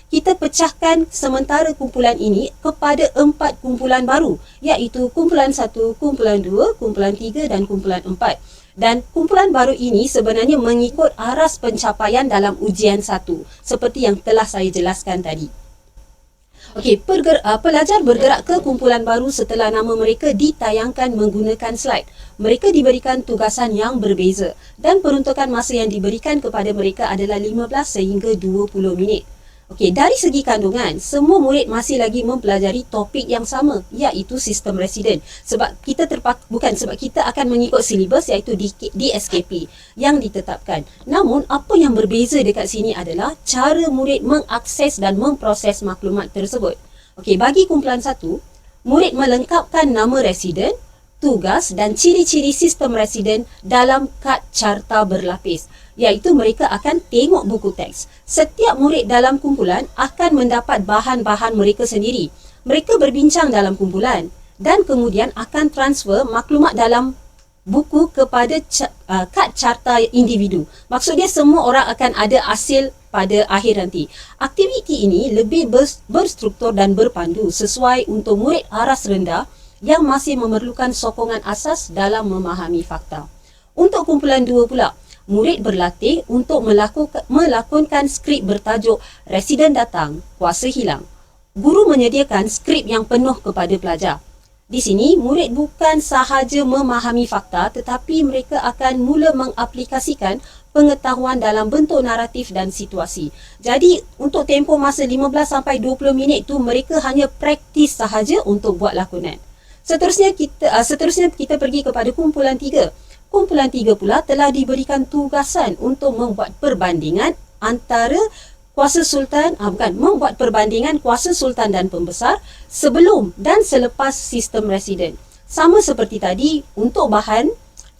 kita pecahkan sementara kumpulan ini kepada 4 kumpulan baru, iaitu kumpulan 1, kumpulan 2, kumpulan 3 dan kumpulan 4. Dan kumpulan baru ini sebenarnya mengikut aras pencapaian dalam ujian 1, seperti yang telah saya jelaskan tadi. Okey, pelajar bergerak ke kumpulan baru setelah nama mereka ditayangkan menggunakan slide. Mereka diberikan tugasan yang berbeza dan peruntukan masa yang diberikan kepada mereka adalah 15 sehingga 20 minit. Okey, dari segi kandungan, semua murid masih lagi mempelajari topik yang sama, iaitu sistem residen. Sebab kita akan mengikut silibus, iaitu DSKP yang ditetapkan. Namun, apa yang berbeza dekat sini adalah cara murid mengakses dan memproses maklumat tersebut. Okey, bagi kumpulan 1, murid melengkapkan nama residen, tugas dan ciri-ciri sistem residen dalam kad carta berlapis, iaitu mereka akan tengok buku teks. Setiap murid dalam kumpulan akan mendapat bahan-bahan mereka sendiri. Mereka berbincang dalam kumpulan dan kemudian akan transfer maklumat dalam buku kepada kad carta individu. Maksudnya semua orang akan ada hasil pada akhir nanti. Aktiviti ini lebih berstruktur dan berpandu sesuai untuk murid aras rendah yang masih memerlukan sokongan asas dalam memahami fakta. Untuk kumpulan 2 pula, murid berlatih untuk melakonkan skrip bertajuk Residen Datang, Kuasa Hilang. Guru menyediakan skrip yang penuh kepada pelajar. Di sini, murid bukan sahaja memahami fakta tetapi mereka akan mula mengaplikasikan pengetahuan dalam bentuk naratif dan situasi. Jadi, untuk tempoh masa 15 sampai 20 minit tu mereka hanya praktis sahaja untuk buat lakonan. Seterusnya kita pergi kepada kumpulan 3. Kumpulan 3 pula telah diberikan tugasan untuk membuat perbandingan antara membuat perbandingan kuasa sultan dan pembesar sebelum dan selepas sistem residen. Sama seperti tadi, untuk bahan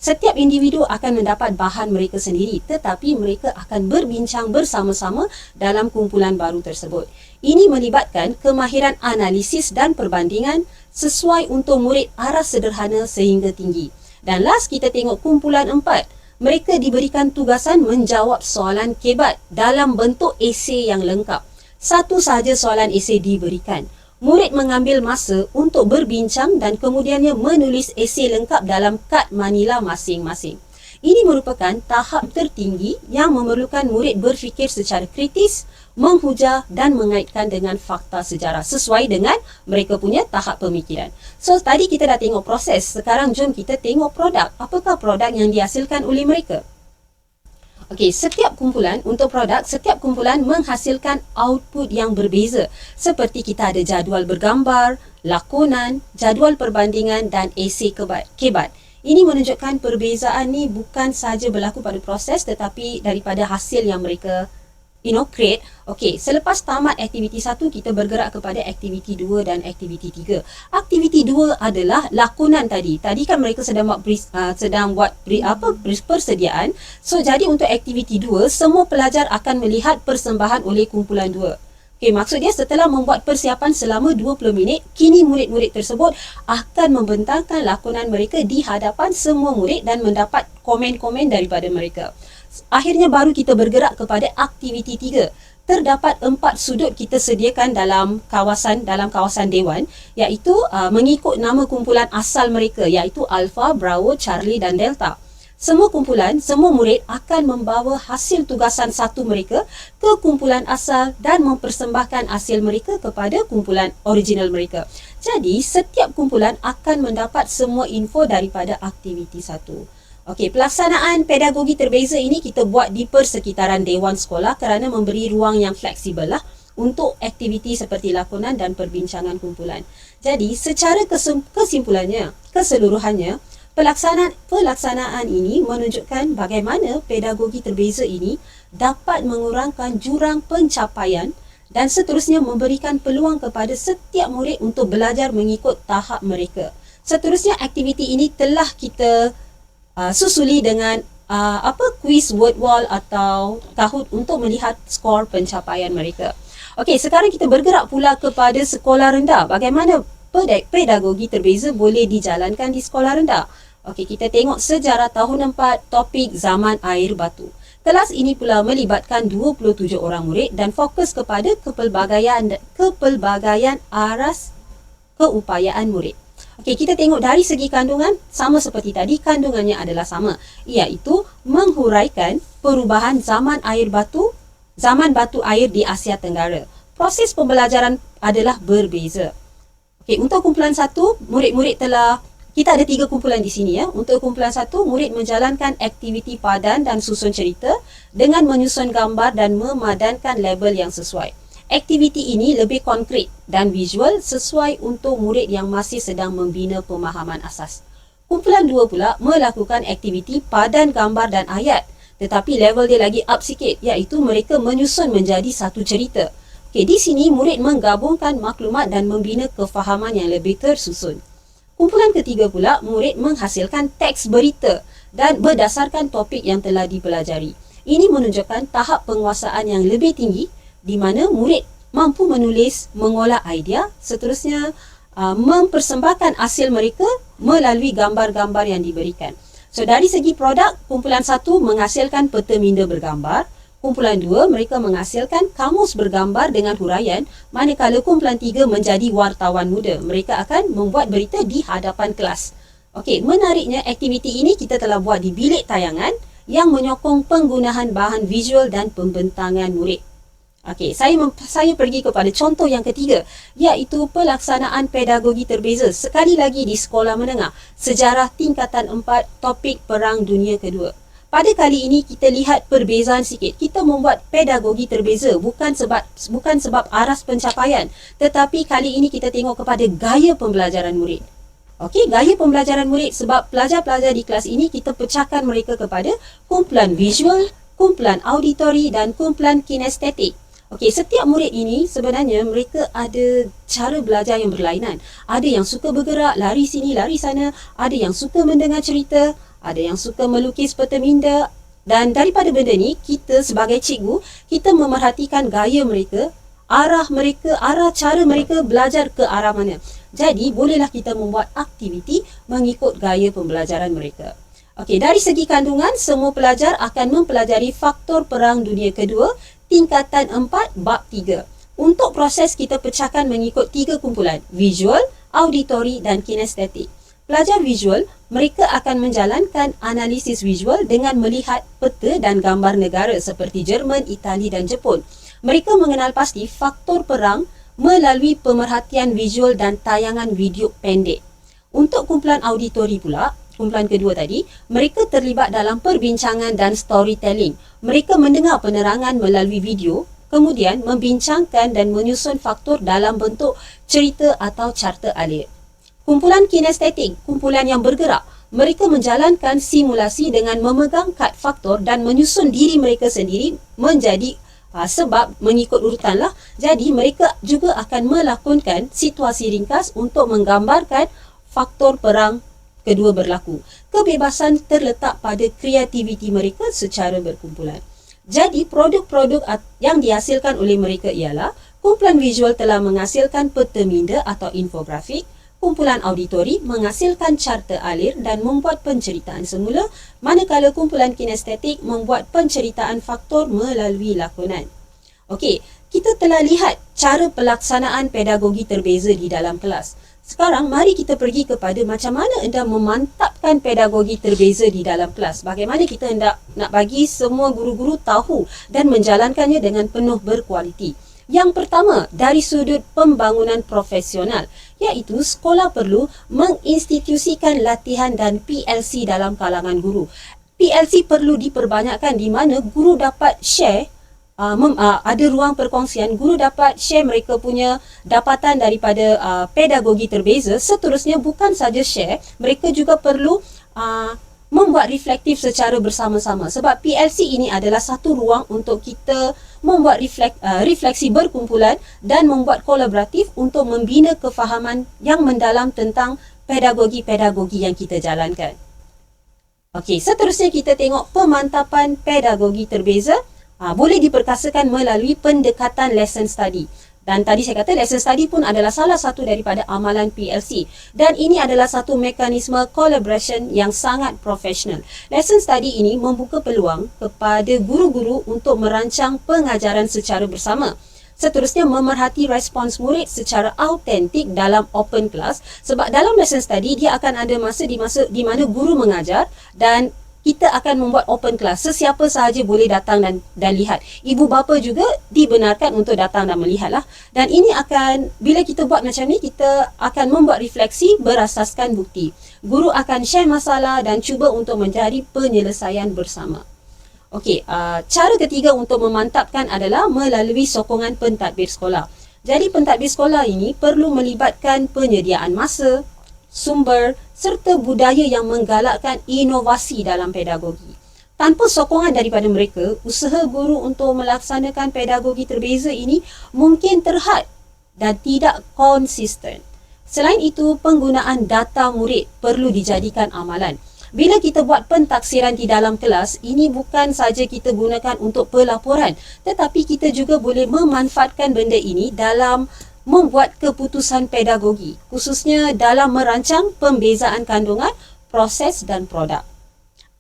Setiap individu akan mendapat bahan mereka sendiri, tetapi mereka akan berbincang bersama-sama dalam kumpulan baru tersebut. Ini melibatkan kemahiran analisis dan perbandingan sesuai untuk murid aras sederhana sehingga tinggi. Dan last, kita tengok kumpulan 4. Mereka diberikan tugasan menjawab soalan kebat dalam bentuk esei yang lengkap. Satu sahaja soalan esei diberikan. Murid mengambil masa untuk berbincang dan kemudiannya menulis esei lengkap dalam kad manila masing-masing. Ini merupakan tahap tertinggi yang memerlukan murid berfikir secara kritis, menghujah dan mengaitkan dengan fakta sejarah sesuai dengan mereka punya tahap pemikiran. So, tadi kita dah tengok proses. Sekarang jom kita tengok produk. Apakah produk yang dihasilkan oleh mereka? Okey, setiap kumpulan menghasilkan output yang berbeza. Seperti kita ada jadual bergambar, lakonan, jadual perbandingan dan esei kebat. Ini menunjukkan perbezaan ni bukan sahaja berlaku pada proses tetapi daripada hasil yang mereka create. Okey, selepas tamat aktiviti 1, kita bergerak kepada aktiviti 2 dan aktiviti 3. Aktiviti 2 adalah lakonan tadi. Tadi kan mereka sedang buat persediaan. So, jadi untuk aktiviti 2, semua pelajar akan melihat persembahan oleh kumpulan 2. Okey, maksud dia setelah membuat persiapan selama 20 minit, kini murid-murid tersebut akan membentangkan lakonan mereka di hadapan semua murid dan mendapat komen-komen daripada mereka. Akhirnya baru kita bergerak kepada aktiviti 3. Terdapat 4 sudut kita sediakan dalam kawasan Dewan, iaitu mengikut nama kumpulan asal mereka, iaitu Alpha, Bravo, Charlie dan Delta. Semua murid akan membawa hasil tugasan satu mereka ke kumpulan asal dan mempersembahkan hasil mereka kepada kumpulan original mereka. Jadi, setiap kumpulan akan mendapat semua info daripada aktiviti 1. Okey, pelaksanaan pedagogi terbeza ini kita buat di persekitaran Dewan Sekolah kerana memberi ruang yang fleksibel lah untuk aktiviti seperti lakonan dan perbincangan kumpulan. Jadi, secara keseluruhannya, pelaksanaan ini menunjukkan bagaimana pedagogi terbeza ini dapat mengurangkan jurang pencapaian dan seterusnya memberikan peluang kepada setiap murid untuk belajar mengikut tahap mereka. Seterusnya, aktiviti ini telah kita susuli dengan quiz word wall atau Kahoot untuk melihat skor pencapaian mereka. Okey, sekarang kita bergerak pula kepada sekolah rendah. Bagaimana pedagogi terbeza boleh dijalankan di sekolah rendah? Okey, kita tengok sejarah tahun 4, topik zaman air batu. Kelas ini pula melibatkan 27 orang murid dan fokus kepada kepelbagaian aras keupayaan murid. Okey, kita tengok dari segi kandungan, sama seperti tadi, kandungannya adalah sama, iaitu menghuraikan perubahan zaman batu air di Asia Tenggara. Proses pembelajaran adalah berbeza. Okey, untuk kumpulan 1, kita ada 3 kumpulan di sini ya. Untuk kumpulan 1, murid menjalankan aktiviti padan dan susun cerita dengan menyusun gambar dan memadankan label yang sesuai. Aktiviti ini lebih konkret dan visual sesuai untuk murid yang masih sedang membina pemahaman asas. Kumpulan 2 pula melakukan aktiviti padan gambar dan ayat, tetapi level dia lagi up sikit, iaitu mereka menyusun menjadi satu cerita. Okey, di sini murid menggabungkan maklumat dan membina kefahaman yang lebih tersusun. Kumpulan ketiga pula, murid menghasilkan teks berita dan berdasarkan topik yang telah dipelajari. Ini menunjukkan tahap penguasaan yang lebih tinggi di mana murid mampu menulis, mengolah idea, seterusnya mempersembahkan hasil mereka melalui gambar-gambar yang diberikan. So, dari segi produk, kumpulan 1 menghasilkan peta minda bergambar, kumpulan 2 mereka menghasilkan kamus bergambar dengan huraian, manakala kumpulan 3 menjadi wartawan muda. Mereka akan membuat berita di hadapan kelas. Okey, menariknya aktiviti ini kita telah buat di bilik tayangan yang menyokong penggunaan bahan visual dan pembentangan murid. Okey, saya pergi kepada contoh yang ketiga, iaitu pelaksanaan pedagogi terbeza sekali lagi di sekolah menengah, sejarah tingkatan 4, topik Perang Dunia Kedua. Pada kali ini kita lihat perbezaan sikit. Kita membuat pedagogi terbeza bukan sebab aras pencapaian, tetapi kali ini kita tengok kepada gaya pembelajaran murid. Okey, gaya pembelajaran murid sebab pelajar-pelajar di kelas ini kita pecahkan mereka kepada kumpulan visual, kumpulan auditori dan kumpulan kinestetik. Okey, setiap murid ini sebenarnya mereka ada cara belajar yang berlainan. Ada yang suka bergerak, lari sini, lari sana. Ada yang suka mendengar cerita. ada yang suka melukis peta minda. Dan daripada benda ni, kita sebagai cikgu, kita memerhatikan gaya mereka, arah cara mereka belajar ke arah mana. Jadi, bolehlah kita membuat aktiviti mengikut gaya pembelajaran mereka. Okey, dari segi kandungan, semua pelajar akan mempelajari faktor Perang Dunia Kedua, tingkatan 4, bab 3. Untuk proses, kita pecahkan mengikut 3 kumpulan, visual, auditori dan kinestetik. Pelajar visual, mereka akan menjalankan analisis visual dengan melihat peta dan gambar negara seperti Jerman, Itali dan Jepun. Mereka mengenal pasti faktor perang melalui pemerhatian visual dan tayangan video pendek. Untuk kumpulan auditori pula, kumpulan kedua tadi, mereka terlibat dalam perbincangan dan storytelling. Mereka mendengar penerangan melalui video, kemudian membincangkan dan menyusun faktor dalam bentuk cerita atau carta alir. Kumpulan kinestetik, kumpulan yang bergerak, mereka menjalankan simulasi dengan memegang kad faktor dan menyusun diri mereka sendiri menjadi sebab mengikut urutan lah. Jadi mereka juga akan melakonkan situasi ringkas untuk menggambarkan faktor perang kedua berlaku. Kebebasan terletak pada kreativiti mereka secara berkumpulan. Jadi produk-produk yang dihasilkan oleh mereka ialah kumpulan visual telah menghasilkan peta minda atau infografik, kumpulan auditori menghasilkan carta alir dan membuat penceritaan semula, manakala kumpulan kinestetik membuat penceritaan faktor melalui lakonan. Okey, kita telah lihat cara pelaksanaan pedagogi terbeza di dalam kelas. Sekarang mari kita pergi kepada macam mana anda memantapkan pedagogi terbeza di dalam kelas. Bagaimana kita hendak nak bagi semua guru-guru tahu dan menjalankannya dengan penuh berkualiti. Yang pertama, dari sudut pembangunan profesional, iaitu sekolah perlu menginstitusikan latihan dan PLC dalam kalangan guru. PLC perlu diperbanyakkan di mana guru dapat share, ada ruang perkongsian, guru dapat share mereka punya dapatan daripada pedagogi terbeza. Seterusnya, bukan saja share, mereka juga perlu membuat reflektif secara bersama-sama. Sebab PLC ini adalah satu ruang untuk kita membuat refleksi berkumpulan dan membuat kolaboratif untuk membina kefahaman yang mendalam tentang pedagogi-pedagogi yang kita jalankan. Okey, seterusnya kita tengok pemantapan pedagogi terbeza. Boleh diperkasakan melalui pendekatan lesson study. Dan tadi saya kata lesson study pun adalah salah satu daripada amalan PLC. Dan ini adalah satu mekanisme collaboration yang sangat profesional. Lesson study ini membuka peluang kepada guru-guru untuk merancang pengajaran secara bersama. Seterusnya, memerhati respons murid secara autentik dalam open class. Sebab dalam lesson study, dia akan ada masa di mana guru mengajar dan kita akan membuat open class. Sesiapa sahaja boleh datang dan lihat. Ibu bapa juga dibenarkan untuk datang dan melihatlah. Dan ini akan, bila kita buat macam ni, kita akan membuat refleksi berasaskan bukti. Guru akan share masalah dan cuba untuk mencari penyelesaian bersama. Okey, cara ketiga untuk memantapkan adalah melalui sokongan pentadbir sekolah. Jadi pentadbir sekolah ini perlu melibatkan penyediaan masa, sumber serta budaya yang menggalakkan inovasi dalam pedagogi. Tanpa sokongan daripada mereka, usaha guru untuk melaksanakan pedagogi terbeza ini mungkin terhad dan tidak konsisten. Selain itu, penggunaan data murid perlu dijadikan amalan. Bila kita buat pentaksiran di dalam kelas, ini bukan saja kita gunakan untuk pelaporan, tetapi kita juga boleh memanfaatkan benda ini dalam membuat keputusan pedagogi, khususnya dalam merancang pembezaan kandungan, proses dan produk.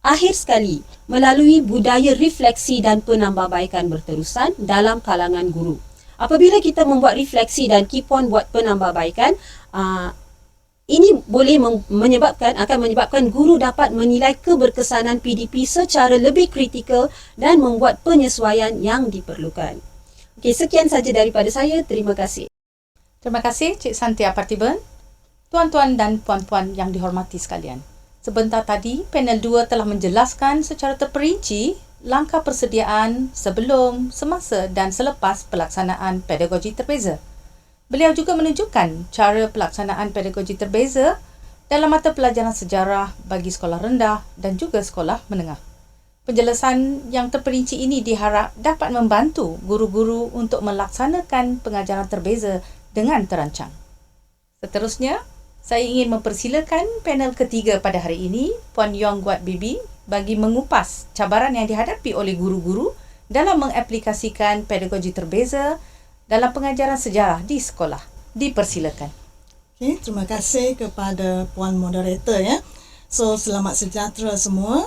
Akhir sekali, melalui budaya refleksi dan penambahbaikan berterusan dalam kalangan guru. Apabila kita membuat refleksi dan keep on buat penambahbaikan, ini boleh akan menyebabkan guru dapat menilai keberkesanan PDP secara lebih kritikal dan membuat penyesuaian yang diperlukan. Okey, sekian saja daripada saya. Terima kasih. Terima kasih Cik Santia Parthiban. Tuan-tuan dan puan-puan yang dihormati sekalian. Sebentar tadi, panel 2 telah menjelaskan secara terperinci langkah persediaan sebelum, semasa dan selepas pelaksanaan pedagogi terbeza. Beliau juga menunjukkan cara pelaksanaan pedagogi terbeza dalam mata pelajaran sejarah bagi sekolah rendah dan juga sekolah menengah. Penjelasan yang terperinci ini diharap dapat membantu guru-guru untuk melaksanakan pengajaran terbeza dengan terancang. Seterusnya, Saya ingin mempersilakan panel ketiga pada hari ini, Puan Yong Guat Bibi, bagi mengupas cabaran yang dihadapi oleh guru-guru dalam mengaplikasikan pedagogi terbeza dalam pengajaran sejarah di sekolah. Dipersilakan. Okay, terima kasih kepada Puan Moderator ya. So, selamat sejahtera semua.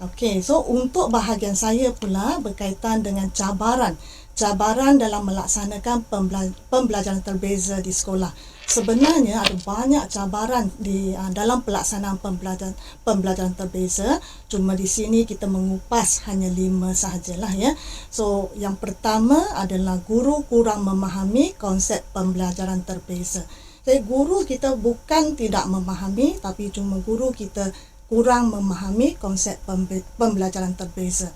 Okey, so untuk bahagian saya pula berkaitan dengan cabaran dalam melaksanakan pembelajaran terbeza di sekolah. Sebenarnya ada banyak cabaran di dalam pelaksanaan pembelajaran terbeza. Cuma di sini kita mengupas hanya 5 sahajalah ya. So, yang pertama adalah guru kurang memahami konsep pembelajaran terbeza. Jadi guru kita bukan tidak memahami, tapi cuma guru kita kurang memahami konsep pembelajaran terbeza.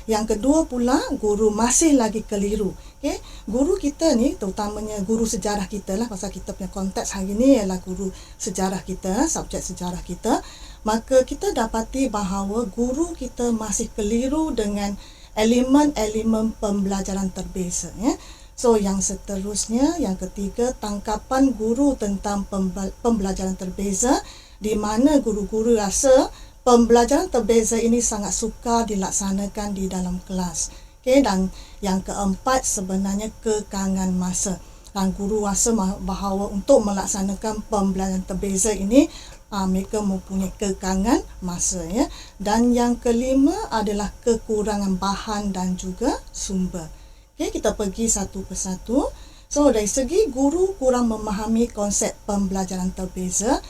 Yang kedua pula, guru masih lagi keliru. Okay? Guru kita ni, terutamanya guru sejarah kita lah, pasal kita punya konteks hari ni ialah guru sejarah kita, subjek sejarah kita, maka kita dapati bahawa guru kita masih keliru dengan elemen-elemen pembelajaran terbeza. Ya? So, yang seterusnya, yang ketiga, tangkapan guru tentang pembelajaran terbeza, di mana guru-guru rasa pembelajaran terbeza ini sangat sukar dilaksanakan di dalam kelas. Okay, dan yang keempat sebenarnya kekangan masa. Dan guru rasa bahawa untuk melaksanakan pembelajaran terbeza ini mereka mempunyai kekangan masa ya. Dan yang kelima adalah kekurangan bahan dan juga sumber. Okay, kita pergi satu persatu. So, dari segi guru kurang memahami konsep pembelajaran terbeza,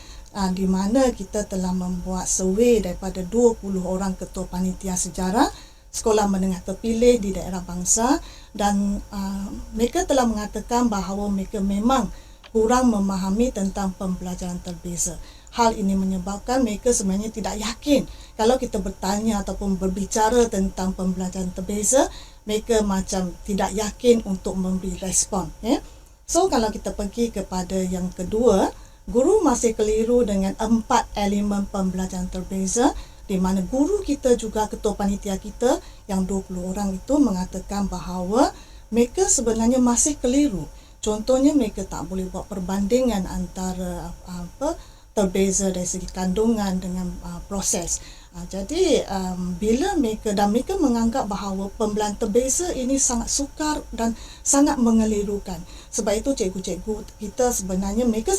di mana kita telah membuat survey daripada 20 orang ketua panitia sejarah sekolah menengah terpilih di daerah bangsa, dan mereka telah mengatakan bahawa mereka memang kurang memahami tentang pembelajaran terbeza. Hal ini menyebabkan mereka sebenarnya tidak yakin kalau kita bertanya ataupun berbicara tentang pembelajaran terbeza, mereka macam tidak yakin untuk memberi respon ya. So, kalau kita pergi kepada yang kedua, guru masih keliru dengan 4 elemen pembelajaran terbeza, di mana guru kita juga ketua panitia kita yang 20 orang itu mengatakan bahawa mereka sebenarnya masih keliru. Contohnya, mereka tak boleh buat perbandingan antara terbeza dari segi kandungan dengan proses. Jadi bila mereka menganggap bahawa pembelajaran terbeza ini sangat sukar dan sangat mengelirukan. Sebab itu cikgu-cikgu kita sebenarnya mereka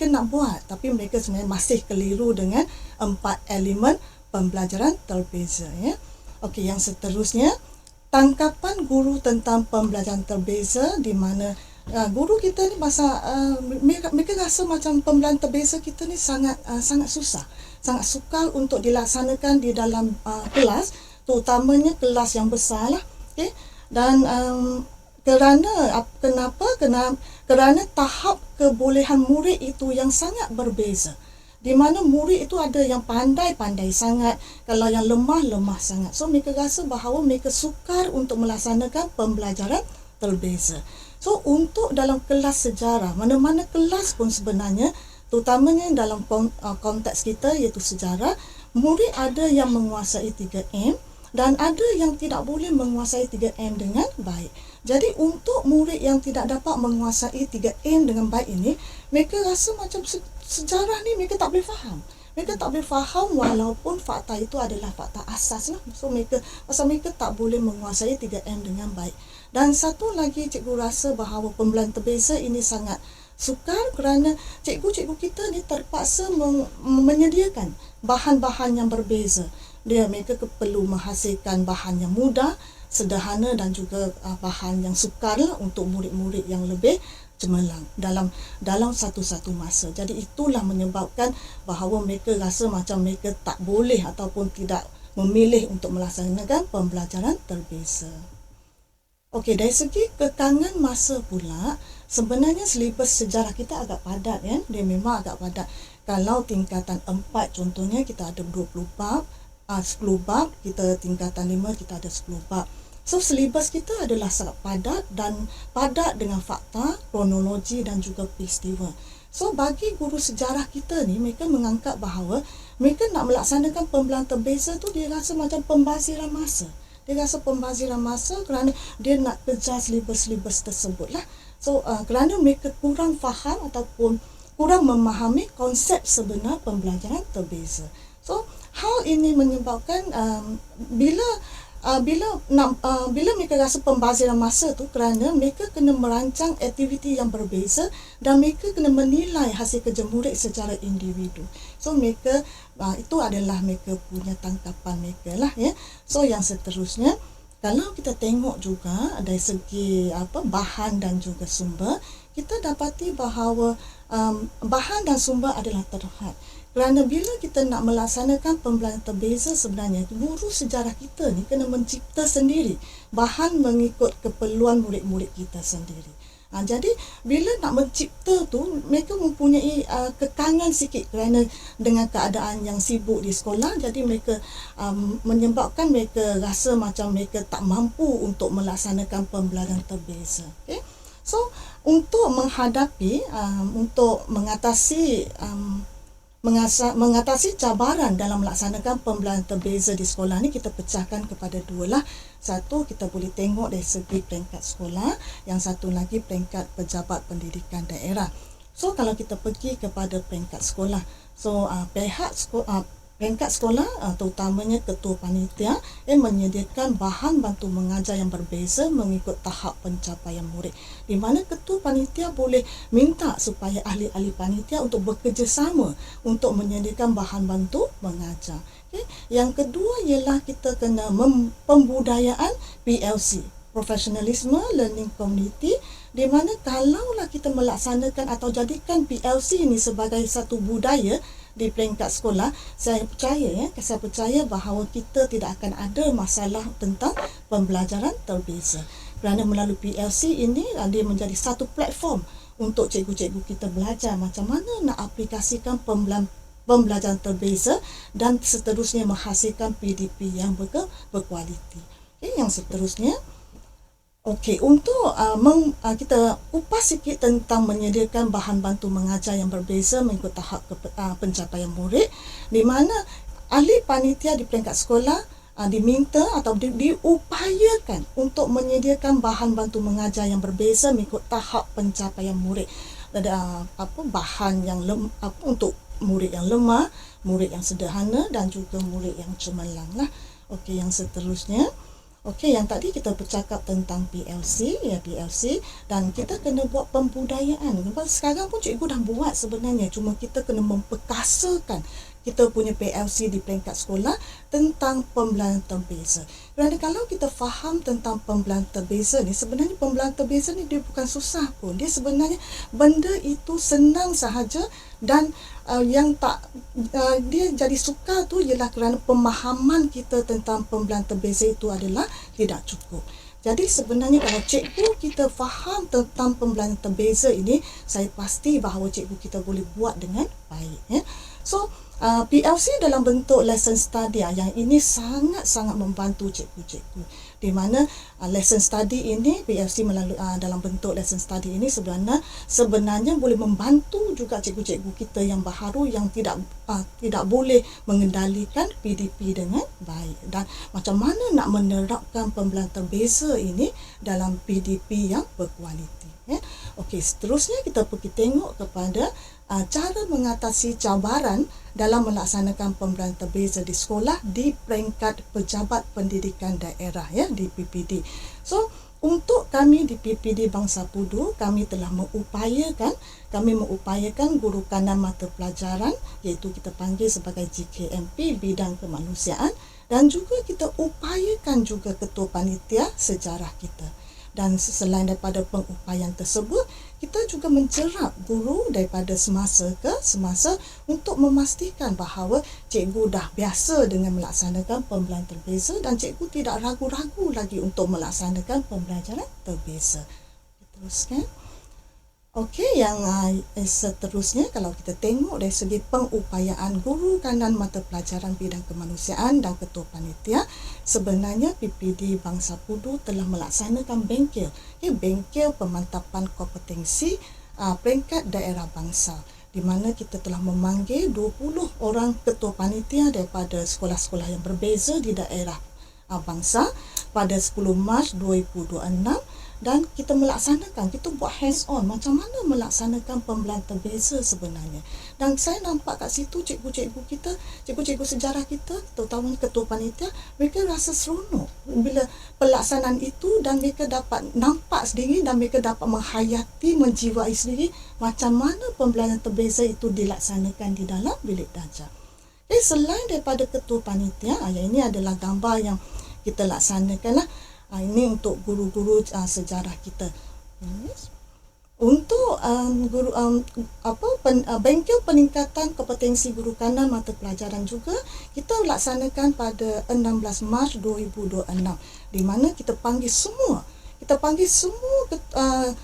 nak buat, tapi mereka sebenarnya masih keliru dengan 4 elemen pembelajaran terbeza ya. Okey, yang seterusnya, tangkapan guru tentang pembelajaran terbeza, di mana guru kita ni mereka rasa macam pembelajaran terbeza kita ni sangat susah, sangat sukar untuk dilaksanakan di dalam kelas, terutamanya kelas yang besar lah. Okay? Dan kerana tahap kebolehan murid itu yang sangat berbeza, di mana murid itu ada yang pandai-pandai sangat, kalau yang lemah sangat. So, mereka rasa bahawa mereka sukar untuk melaksanakan pembelajaran terbeza. So, untuk dalam kelas sejarah, mana-mana kelas pun sebenarnya, terutamanya dalam konteks kita iaitu sejarah, murid ada yang menguasai 3M dan ada yang tidak boleh menguasai 3M dengan baik. Jadi, untuk murid yang tidak dapat menguasai 3M dengan baik ini, mereka rasa macam sejarah ni mereka tak boleh faham. Mereka tak boleh faham walaupun fakta itu adalah fakta asas lah. So, mereka tak boleh menguasai 3M dengan baik. Dan satu lagi, cikgu rasa bahawa pembelajaran terbeza ini sangat sukar kerana cikgu-cikgu kita ni terpaksa menyediakan bahan-bahan yang berbeza. Mereka perlu menghasilkan bahan yang mudah, sederhana dan juga bahan yang sukar lah untuk murid-murid yang lebih cemerlang dalam satu-satu masa. Jadi itulah menyebabkan bahawa mereka rasa macam mereka tak boleh ataupun tidak memilih untuk melaksanakan pembelajaran terbeza. Okey, dari segi kekangan masa pula, sebenarnya silibus sejarah kita agak padat ya. Dia memang agak padat. Kalau tingkatan 4 contohnya kita ada 20 bab, 10 bab, kita tingkatan 5 kita ada 10 bab. So, silibus kita adalah sangat padat dan padat dengan fakta, kronologi dan juga peristiwa. So, bagi guru sejarah kita ni, mereka menganggap bahawa mereka nak melaksanakan pembelajaran terbeza tu dia rasa macam pembaziran masa. Dia rasa pembaziran masa kerana dia nak kejar silibus-silibus tersebut lah. So, kerana mereka kurang faham ataupun kurang memahami konsep sebenar pembelajaran terbeza. So hal ini menyebabkan bila mereka rasa pembaziran masa tu kerana mereka kena merancang aktiviti yang berbeza dan mereka kena menilai hasil kerja murid secara individu. So mereka itu adalah mereka punya tangkapan mereka lah ya. So yang seterusnya, kalau kita tengok juga dari segi bahan dan juga sumber, kita dapati bahawa bahan dan sumber adalah terhad. Kerana bila kita nak melaksanakan pembelajaran terbeza, sebenarnya guru sejarah kita ni kena mencipta sendiri bahan mengikut keperluan murid-murid kita sendiri. Jadi bila nak mencipta tu, mereka mempunyai kekangan sikit kerana dengan keadaan yang sibuk di sekolah, jadi mereka menyebabkan mereka rasa macam mereka tak mampu untuk melaksanakan pembelajaran terbeza. Okay? So untuk menghadapi, untuk mengatasi cabaran dalam melaksanakan pembelajaran terbeza di sekolah ni, kita pecahkan kepada dua lah. Satu, kita boleh tengok dari segi peringkat sekolah, yang satu lagi peringkat pejabat pendidikan daerah. So kalau kita pergi kepada peringkat sekolah, so peringkat sekolah terutamanya ketua panitia yang menyediakan bahan bantu mengajar yang berbeza mengikut tahap pencapaian murid, di mana ketua panitia boleh minta supaya ahli-ahli panitia untuk bekerjasama untuk menyediakan bahan bantu mengajar. Okay. Yang kedua ialah kita kena pembudayaan PLC, Professionalism Learning Community, di mana kalaulah kita melaksanakan atau jadikan PLC ini sebagai satu budaya di peringkat sekolah, saya percaya bahawa kita tidak akan ada masalah tentang pembelajaran terbeza. Kerana melalui PLC ini dia menjadi satu platform untuk cikgu-cikgu kita belajar macam mana nak aplikasikan pembelajaran terbeza dan seterusnya menghasilkan PDP yang berkualiti. Okay, yang seterusnya, okey, untuk kita kupas sikit tentang menyediakan bahan bantu mengajar yang berbeza mengikut tahap pencapaian murid, di mana ahli panitia di peringkat sekolah diminta atau diupayakan untuk menyediakan bahan bantu mengajar yang berbeza mengikut tahap pencapaian murid. Ada bahan yang untuk murid yang lemah, murid yang sederhana dan juga murid yang cemerlang lah. Okey, yang seterusnya, okey, yang tadi kita bercakap tentang PLC, dan kita kena buat pembudayaan. Sekarang pun cikgu dah buat sebenarnya, cuma kita kena memperkasakan kita punya PLC di peringkat sekolah tentang pembelajaran terbeza. Kerana kalau kita faham tentang pembelajaran terbeza ni, sebenarnya pembelajaran terbeza ni dia bukan susah pun. Dia sebenarnya benda itu senang sahaja, dan dia jadi sukar tu ialah kerana pemahaman kita tentang pembelajaran terbeza itu adalah tidak cukup. Jadi sebenarnya kalau cikgu kita faham tentang pembelajaran terbeza ini, saya pasti bahawa cikgu kita boleh buat dengan baik. Ya. So PLC dalam bentuk lesson study yang ini sangat-sangat membantu cikgu-cikgu, di mana lesson study ini, PLC melalui dalam bentuk lesson study ini sebenarnya boleh membantu juga cikgu-cikgu kita yang baharu yang tidak boleh mengendalikan PDP dengan baik, dan macam mana nak menerapkan pembelajaran terbeza ini dalam PDP yang berkualiti. Ya. Okey, seterusnya kita pergi tengok kepada cara mengatasi cabaran dalam melaksanakan pembelajaran terbeza di sekolah di peringkat pejabat pendidikan daerah, ya, di PPD. So untuk kami di PPD Bangsa Pudu, kami telah mengupayakan guru kanan mata pelajaran, iaitu kita panggil sebagai GKMP bidang kemanusiaan, dan juga kita upayakan juga ketua panitia sejarah kita. Dan selain daripada pengupayaan tersebut, kita juga mencerap guru daripada semasa ke semasa untuk memastikan bahawa cikgu dah biasa dengan melaksanakan pembelajaran terbeza dan cikgu tidak ragu-ragu lagi untuk melaksanakan pembelajaran terbeza. Teruskan. Okey, yang seterusnya kalau kita tengok dari segi pengupayaan guru kanan mata pelajaran bidang kemanusiaan dan ketua panitia, sebenarnya PPD Bangsa Pudu telah melaksanakan bengkel pemantapan kompetensi peringkat daerah bangsa, di mana kita telah memanggil 20 orang ketua panitia daripada sekolah-sekolah yang berbeza di daerah bangsa pada 10 Mac 2026, dan kita melaksanakan, kita buat hands on macam mana melaksanakan pembelajaran terbeza sebenarnya. Dan saya nampak kat situ cikgu-cikgu kita, cikgu-cikgu sejarah kita, terutama ketua panitia, mereka rasa seronok bila pelaksanaan itu, dan mereka dapat nampak sendiri dan mereka dapat menghayati, menjiwai sendiri macam mana pembelajaran terbeza itu dilaksanakan di dalam bilik darjah. Selain daripada ketua panitia, yang ini adalah gambar yang kita laksanakan lah. Ini untuk guru-guru sejarah kita. Untuk bengkel peningkatan kompetensi guru kanan mata pelajaran juga kita laksanakan pada 16 Mac 2026, di mana kita panggil semua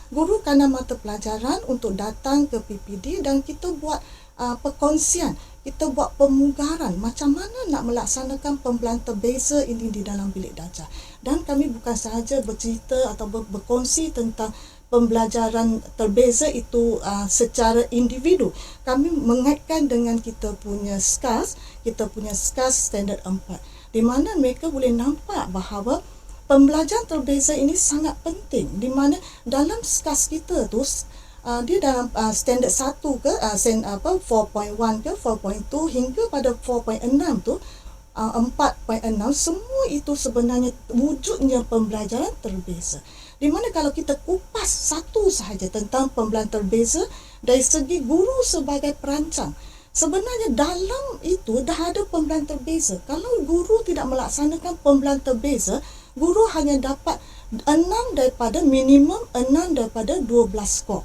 guru kanan mata pelajaran untuk datang ke PPD, dan kita buat perkongsian, kita buat pemugaran macam mana nak melaksanakan pembelajaran terbeza ini di dalam bilik darjah. Dan kami bukan sahaja bercerita atau berkongsi tentang pembelajaran terbeza itu secara individu. Kami mengaitkan dengan kita punya SKAS standard 4, di mana mereka boleh nampak bahawa pembelajaran terbeza ini sangat penting, di mana dalam SKAS kita tu dia dalam standard 1 ke 4.1 ke 4.2 hingga pada 4.6 tu 4.6, semua itu sebenarnya wujudnya pembelajaran terbeza. Di mana kalau kita kupas satu sahaja tentang pembelajaran terbeza dari segi guru sebagai perancang, sebenarnya dalam itu dah ada pembelajaran terbeza. Kalau guru tidak melaksanakan pembelajaran terbeza, guru hanya dapat 6 daripada minimum 6 daripada 12 skor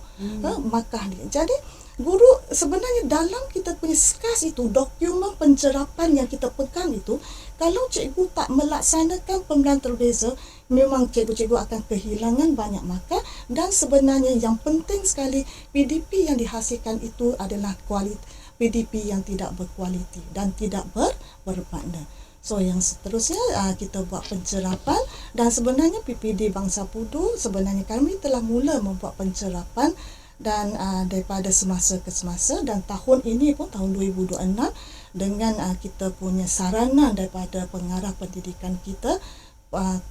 markah dia. Jadi guru sebenarnya dalam kita punya SKAS itu, dokumen pencerapan yang kita pegang itu, kalau cikgu tak melaksanakan pembelajaran terbeza, memang cikgu-cikgu akan kehilangan banyak markah. Dan sebenarnya yang penting sekali, PDP yang dihasilkan itu adalah PDP yang tidak berkualiti dan tidak bermakna. So yang seterusnya kita buat pencerapan, dan sebenarnya PPD Bangsa Pudu sebenarnya kami telah mula membuat pencerapan dan daripada semasa ke semasa, dan tahun ini pun tahun 2026 dengan kita punya sarana daripada pengarah pendidikan kita,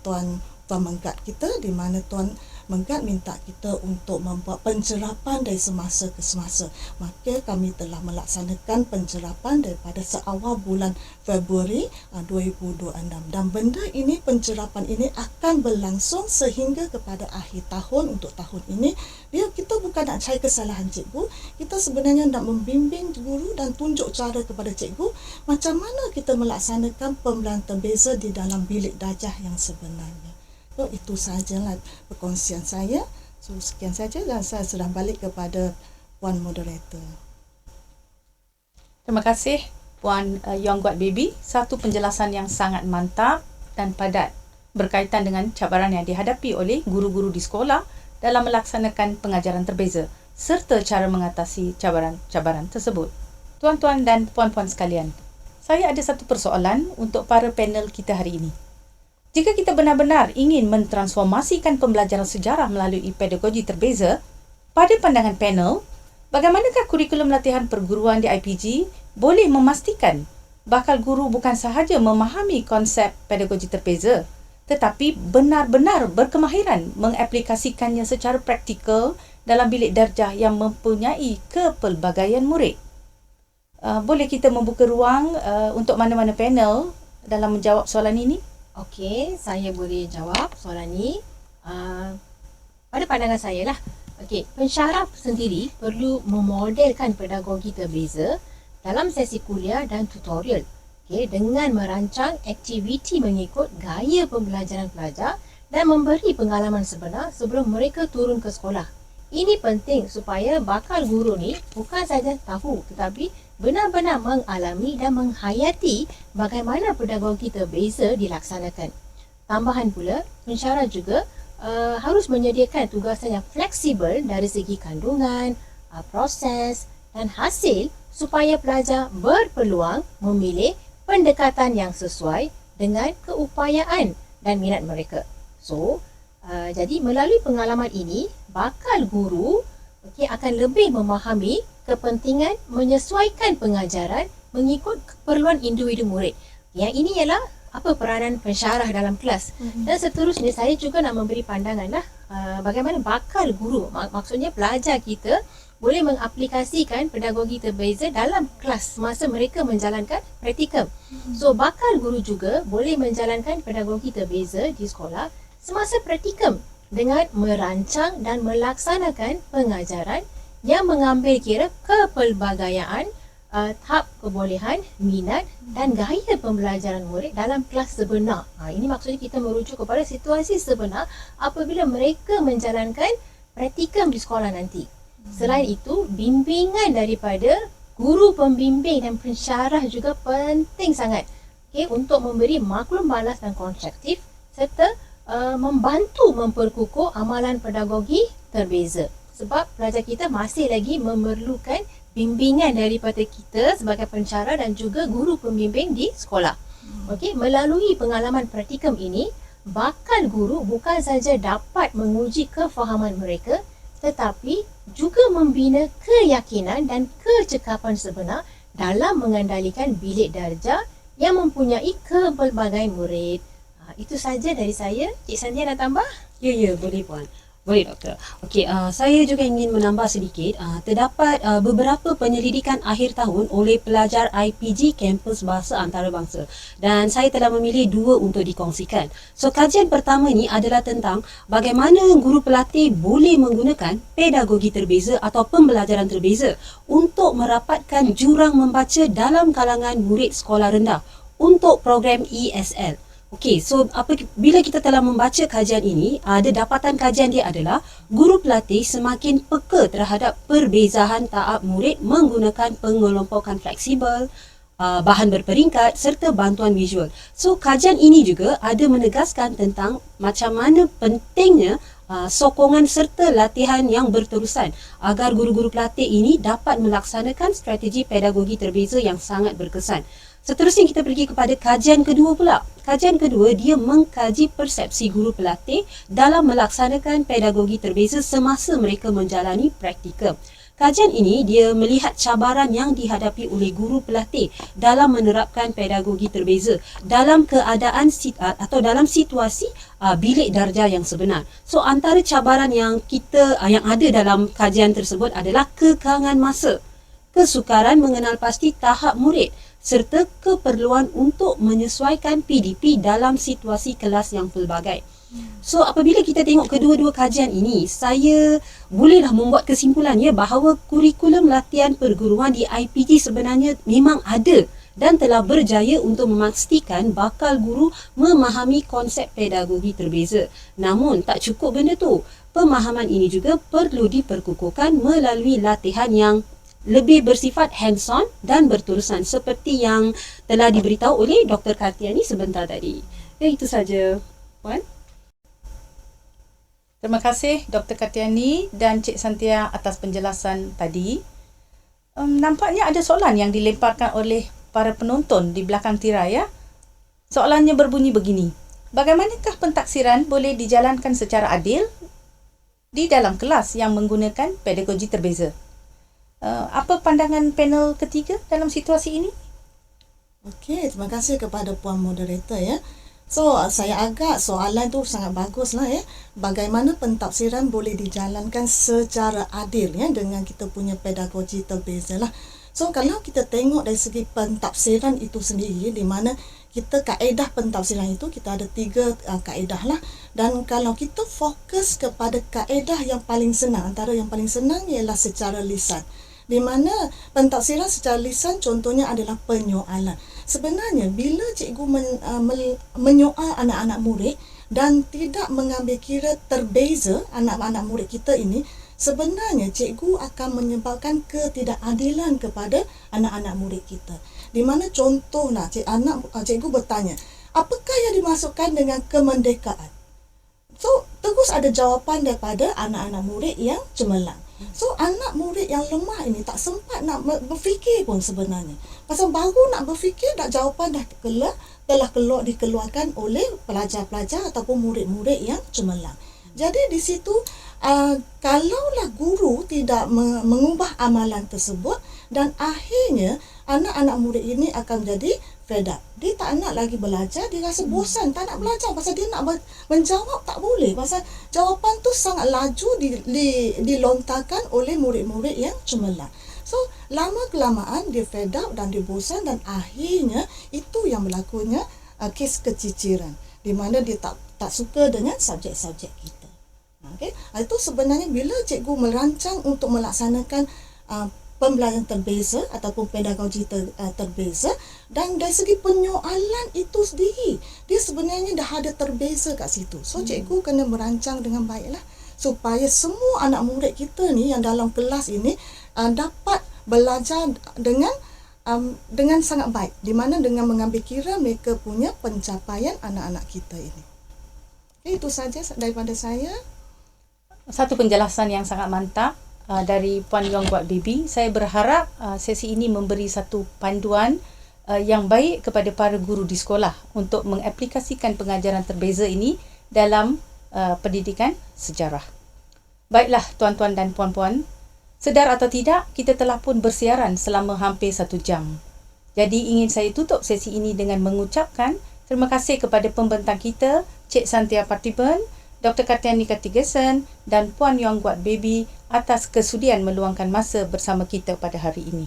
Tuan Menggat kita, di mana Tuan Menggat minta kita untuk membuat pencerapan dari semasa ke semasa. Maka kami telah melaksanakan pencerapan daripada seawal bulan Februari 2026, dan benda ini, pencerapan ini akan berlangsung sehingga kepada akhir tahun. Untuk tahun ini kita bukan nak cari kesalahan cikgu, kita sebenarnya nak membimbing guru dan tunjuk cara kepada cikgu macam mana kita melaksanakan pembelajaran terbeza di dalam bilik darjah yang sebenarnya. So, itu sahajalah perkongsian saya. So, sekian saja, dan saya sudah balik kepada Puan Moderator. Terima kasih Puan Yongguat Baby. Satu penjelasan yang sangat mantap dan padat berkaitan dengan cabaran yang dihadapi oleh guru-guru di sekolah dalam melaksanakan pengajaran terbeza serta cara mengatasi cabaran-cabaran tersebut. Tuan-tuan dan puan-puan sekalian, saya ada satu persoalan untuk para panel kita hari ini. Jika kita benar-benar ingin mentransformasikan pembelajaran sejarah melalui pedagogi terbeza, pada pandangan panel, bagaimanakah kurikulum latihan perguruan di IPG boleh memastikan bakal guru bukan sahaja memahami konsep pedagogi terbeza, tetapi benar-benar berkemahiran mengaplikasikannya secara praktikal dalam bilik darjah yang mempunyai kepelbagaian murid? Boleh kita membuka ruang untuk mana-mana panel dalam menjawab soalan ini? Okey, saya boleh jawab soalan ni. Pada pandangan saya lah. Okey, pensyarah sendiri perlu memodelkan pedagogi terbeza dalam sesi kuliah dan tutorial. Okey, dengan merancang aktiviti mengikut gaya pembelajaran pelajar dan memberi pengalaman sebenar sebelum mereka turun ke sekolah. Ini penting supaya bakal guru ni bukan saja tahu, tetapi benar-benar mengalami dan menghayati bagaimana pedagogi terbeza dilaksanakan. Tambahan pula, pensyarah juga harus menyediakan tugasan yang fleksibel dari segi kandungan, proses dan hasil supaya pelajar berpeluang memilih pendekatan yang sesuai dengan keupayaan dan minat mereka. So, jadi melalui pengalaman ini, bakal guru akan lebih memahami kepentingan menyesuaikan pengajaran mengikut keperluan individu murid. Yang ini ialah apa peranan pensyarah dalam kelas. Dan seterusnya saya juga nak memberi pandangan lah bagaimana bakal guru, maksudnya pelajar kita boleh mengaplikasikan pedagogi terbeza dalam kelas semasa mereka menjalankan praktikum. So bakal guru juga boleh menjalankan pedagogi terbeza di sekolah semasa praktikum dengan merancang dan melaksanakan pengajaran yang mengambil kira kepelbagaian, tahap kebolehan, minat dan gaya pembelajaran murid dalam kelas sebenar. Ini maksudnya kita merujuk kepada situasi sebenar apabila mereka menjalankan praktikum di sekolah nanti. Selain itu, bimbingan daripada guru pembimbing dan pensyarah juga penting sangat untuk memberi maklum balas dan konstruktif serta membantu memperkukuh amalan pedagogi terbeza. Sebab pelajar kita masih lagi memerlukan bimbingan daripada kita sebagai pensyarah dan juga guru pembimbing di sekolah. Melalui pengalaman praktikum ini, bakal guru bukan saja dapat menguji kefahaman mereka tetapi juga membina keyakinan dan kecekapan sebenar dalam mengendalikan bilik darjah yang mempunyai kepelbagaian murid. Itu saja dari saya. Cik Sandia nak tambah? Ya, boleh Puan. Boleh Doktor. Okey, saya juga ingin menambah sedikit. Terdapat beberapa penyelidikan akhir tahun oleh pelajar IPG Kampus Bahasa Antarabangsa dan saya telah memilih 2 untuk dikongsikan. So, kajian pertama ni adalah tentang bagaimana guru pelatih boleh menggunakan pedagogi terbeza atau pembelajaran terbeza untuk merapatkan jurang membaca dalam kalangan murid sekolah rendah untuk program ESL. Okey, so bila kita telah membaca kajian ini, ada dapatan kajian dia adalah guru pelatih semakin peka terhadap perbezaan tahap murid menggunakan pengelompokan fleksibel, bahan berperingkat serta bantuan visual. So, kajian ini juga ada menegaskan tentang macam mana pentingnya sokongan serta latihan yang berterusan agar guru-guru pelatih ini dapat melaksanakan strategi pedagogi terbeza yang sangat berkesan. Seterusnya kita pergi kepada kajian kedua pula. Kajian kedua dia mengkaji persepsi guru pelatih dalam melaksanakan pedagogi terbeza semasa mereka menjalani praktikum. Kajian ini dia melihat cabaran yang dihadapi oleh guru pelatih dalam menerapkan pedagogi terbeza dalam keadaan atau dalam situasi bilik darjah yang sebenar. So antara cabaran yang ada dalam kajian tersebut adalah kekangan masa, kesukaran mengenal pasti tahap murid serta keperluan untuk menyesuaikan PDP dalam situasi kelas yang pelbagai. So apabila kita tengok kedua-dua kajian ini, saya bolehlah membuat kesimpulan bahawa kurikulum latihan perguruan di IPG sebenarnya memang ada dan telah berjaya untuk memastikan bakal guru memahami konsep pedagogi terbeza. Namun tak cukup benda tu. Pemahaman ini juga perlu diperkukuhkan melalui latihan yang lebih bersifat hands-on dan berterusan seperti yang telah diberitahu oleh Dr. Kartiani sebentar tadi. Itu saja, Puan. Terima kasih Dr. Kartiani dan Cik Santia atas penjelasan tadi. Nampaknya ada soalan yang dilemparkan oleh para penonton di belakang tirai. Soalannya berbunyi begini. Bagaimanakah pentaksiran boleh dijalankan secara adil di dalam kelas yang menggunakan pedagogi terbeza? Apa pandangan panel ketiga dalam situasi ini? Okey, terima kasih kepada Puan Moderator So, saya agak soalan tu sangat baguslah Bagaimana pentafsiran boleh dijalankan secara adil dengan kita punya pedagogi terbeza lah. So, kalau kita tengok dari segi pentafsiran itu sendiri, di mana kita kaedah pentafsiran itu kita ada 3 kaedah lah. Dan kalau kita fokus kepada kaedah yang paling senang, antara yang paling senang ialah secara lisan. Di mana pentafsiran secara lisan contohnya adalah penyoalan. Sebenarnya bila cikgu menyoal anak-anak murid dan tidak mengambil kira terbeza anak-anak murid kita ini, sebenarnya cikgu akan menyebabkan ketidakadilan kepada anak-anak murid kita. Di mana contohlah cikgu bertanya, apakah yang dimasukkan dengan kemerdekaan? So, terus ada jawapan daripada anak-anak murid yang cemerlang. So, anak murid yang lemah ini tak sempat nak berfikir pun sebenarnya. Pasal baru nak berfikir, jawapan telah dikeluarkan oleh pelajar-pelajar ataupun murid-murid yang cemerlang. Jadi di situ, kalaulah guru tidak mengubah amalan tersebut dan akhirnya anak-anak murid ini akan jadi fed up. Dia tak nak lagi belajar, dia rasa bosan, tak nak belajar pasal dia nak menjawab tak boleh. Pasal jawapan tu sangat laju dilontarkan oleh murid-murid yang cemerlang. So, lama-kelamaan dia fed up dan dia bosan dan akhirnya itu yang berlakunya kes keciciran di mana dia tak suka dengan subjek-subjek kita. Okay? Itu sebenarnya bila cikgu merancang untuk melaksanakan pembelajaran terbeza ataupun pedagogi terbeza, dan dari segi penyoalan itu sendiri dia sebenarnya dah ada terbeza kat situ. So cikgu kena merancang dengan baiklah supaya semua anak murid kita ni yang dalam kelas ini dapat belajar dengan sangat baik, di mana dengan mengambil kira mereka punya pencapaian anak-anak kita ini. Okay, itu saja daripada saya. Satu penjelasan yang sangat mantap dari Puan Yong Guat Baby. Saya berharap sesi ini memberi satu panduan yang baik kepada para guru di sekolah untuk mengaplikasikan pengajaran terbeza ini dalam pendidikan sejarah. Baiklah tuan-tuan dan puan-puan, sedar atau tidak, kita telah pun bersiaran selama hampir 1 jam. Jadi ingin saya tutup sesi ini dengan mengucapkan terima kasih kepada pembentang kita, Cik Santia Parthiban, Dr. Kartiani Kartigason dan Puan Yong Guat Baby atas kesudian meluangkan masa bersama kita pada hari ini.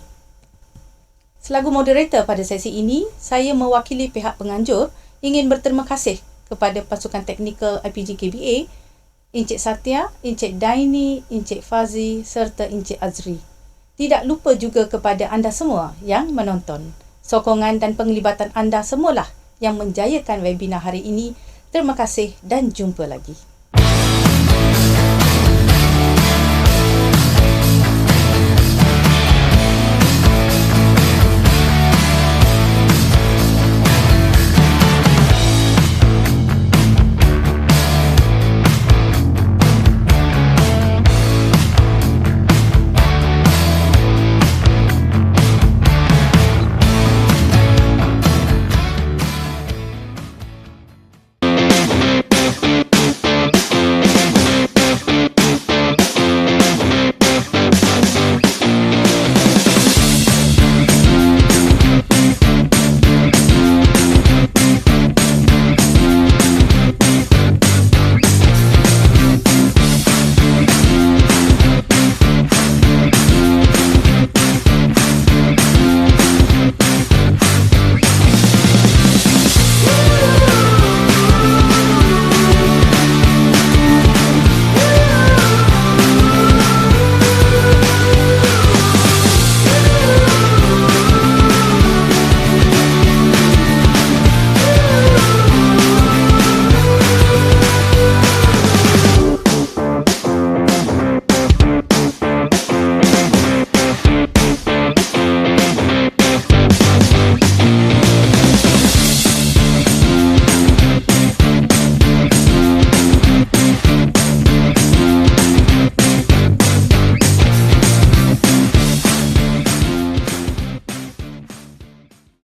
Selaku moderator pada sesi ini, saya mewakili pihak penganjur ingin berterima kasih kepada pasukan teknikal IPG KBA, Encik Satya, Encik Daini, Encik Fazi serta Encik Azri. Tidak lupa juga kepada anda semua yang menonton. Sokongan dan penglibatan anda semualah yang menjayakan webinar hari ini. Terima kasih dan jumpa lagi.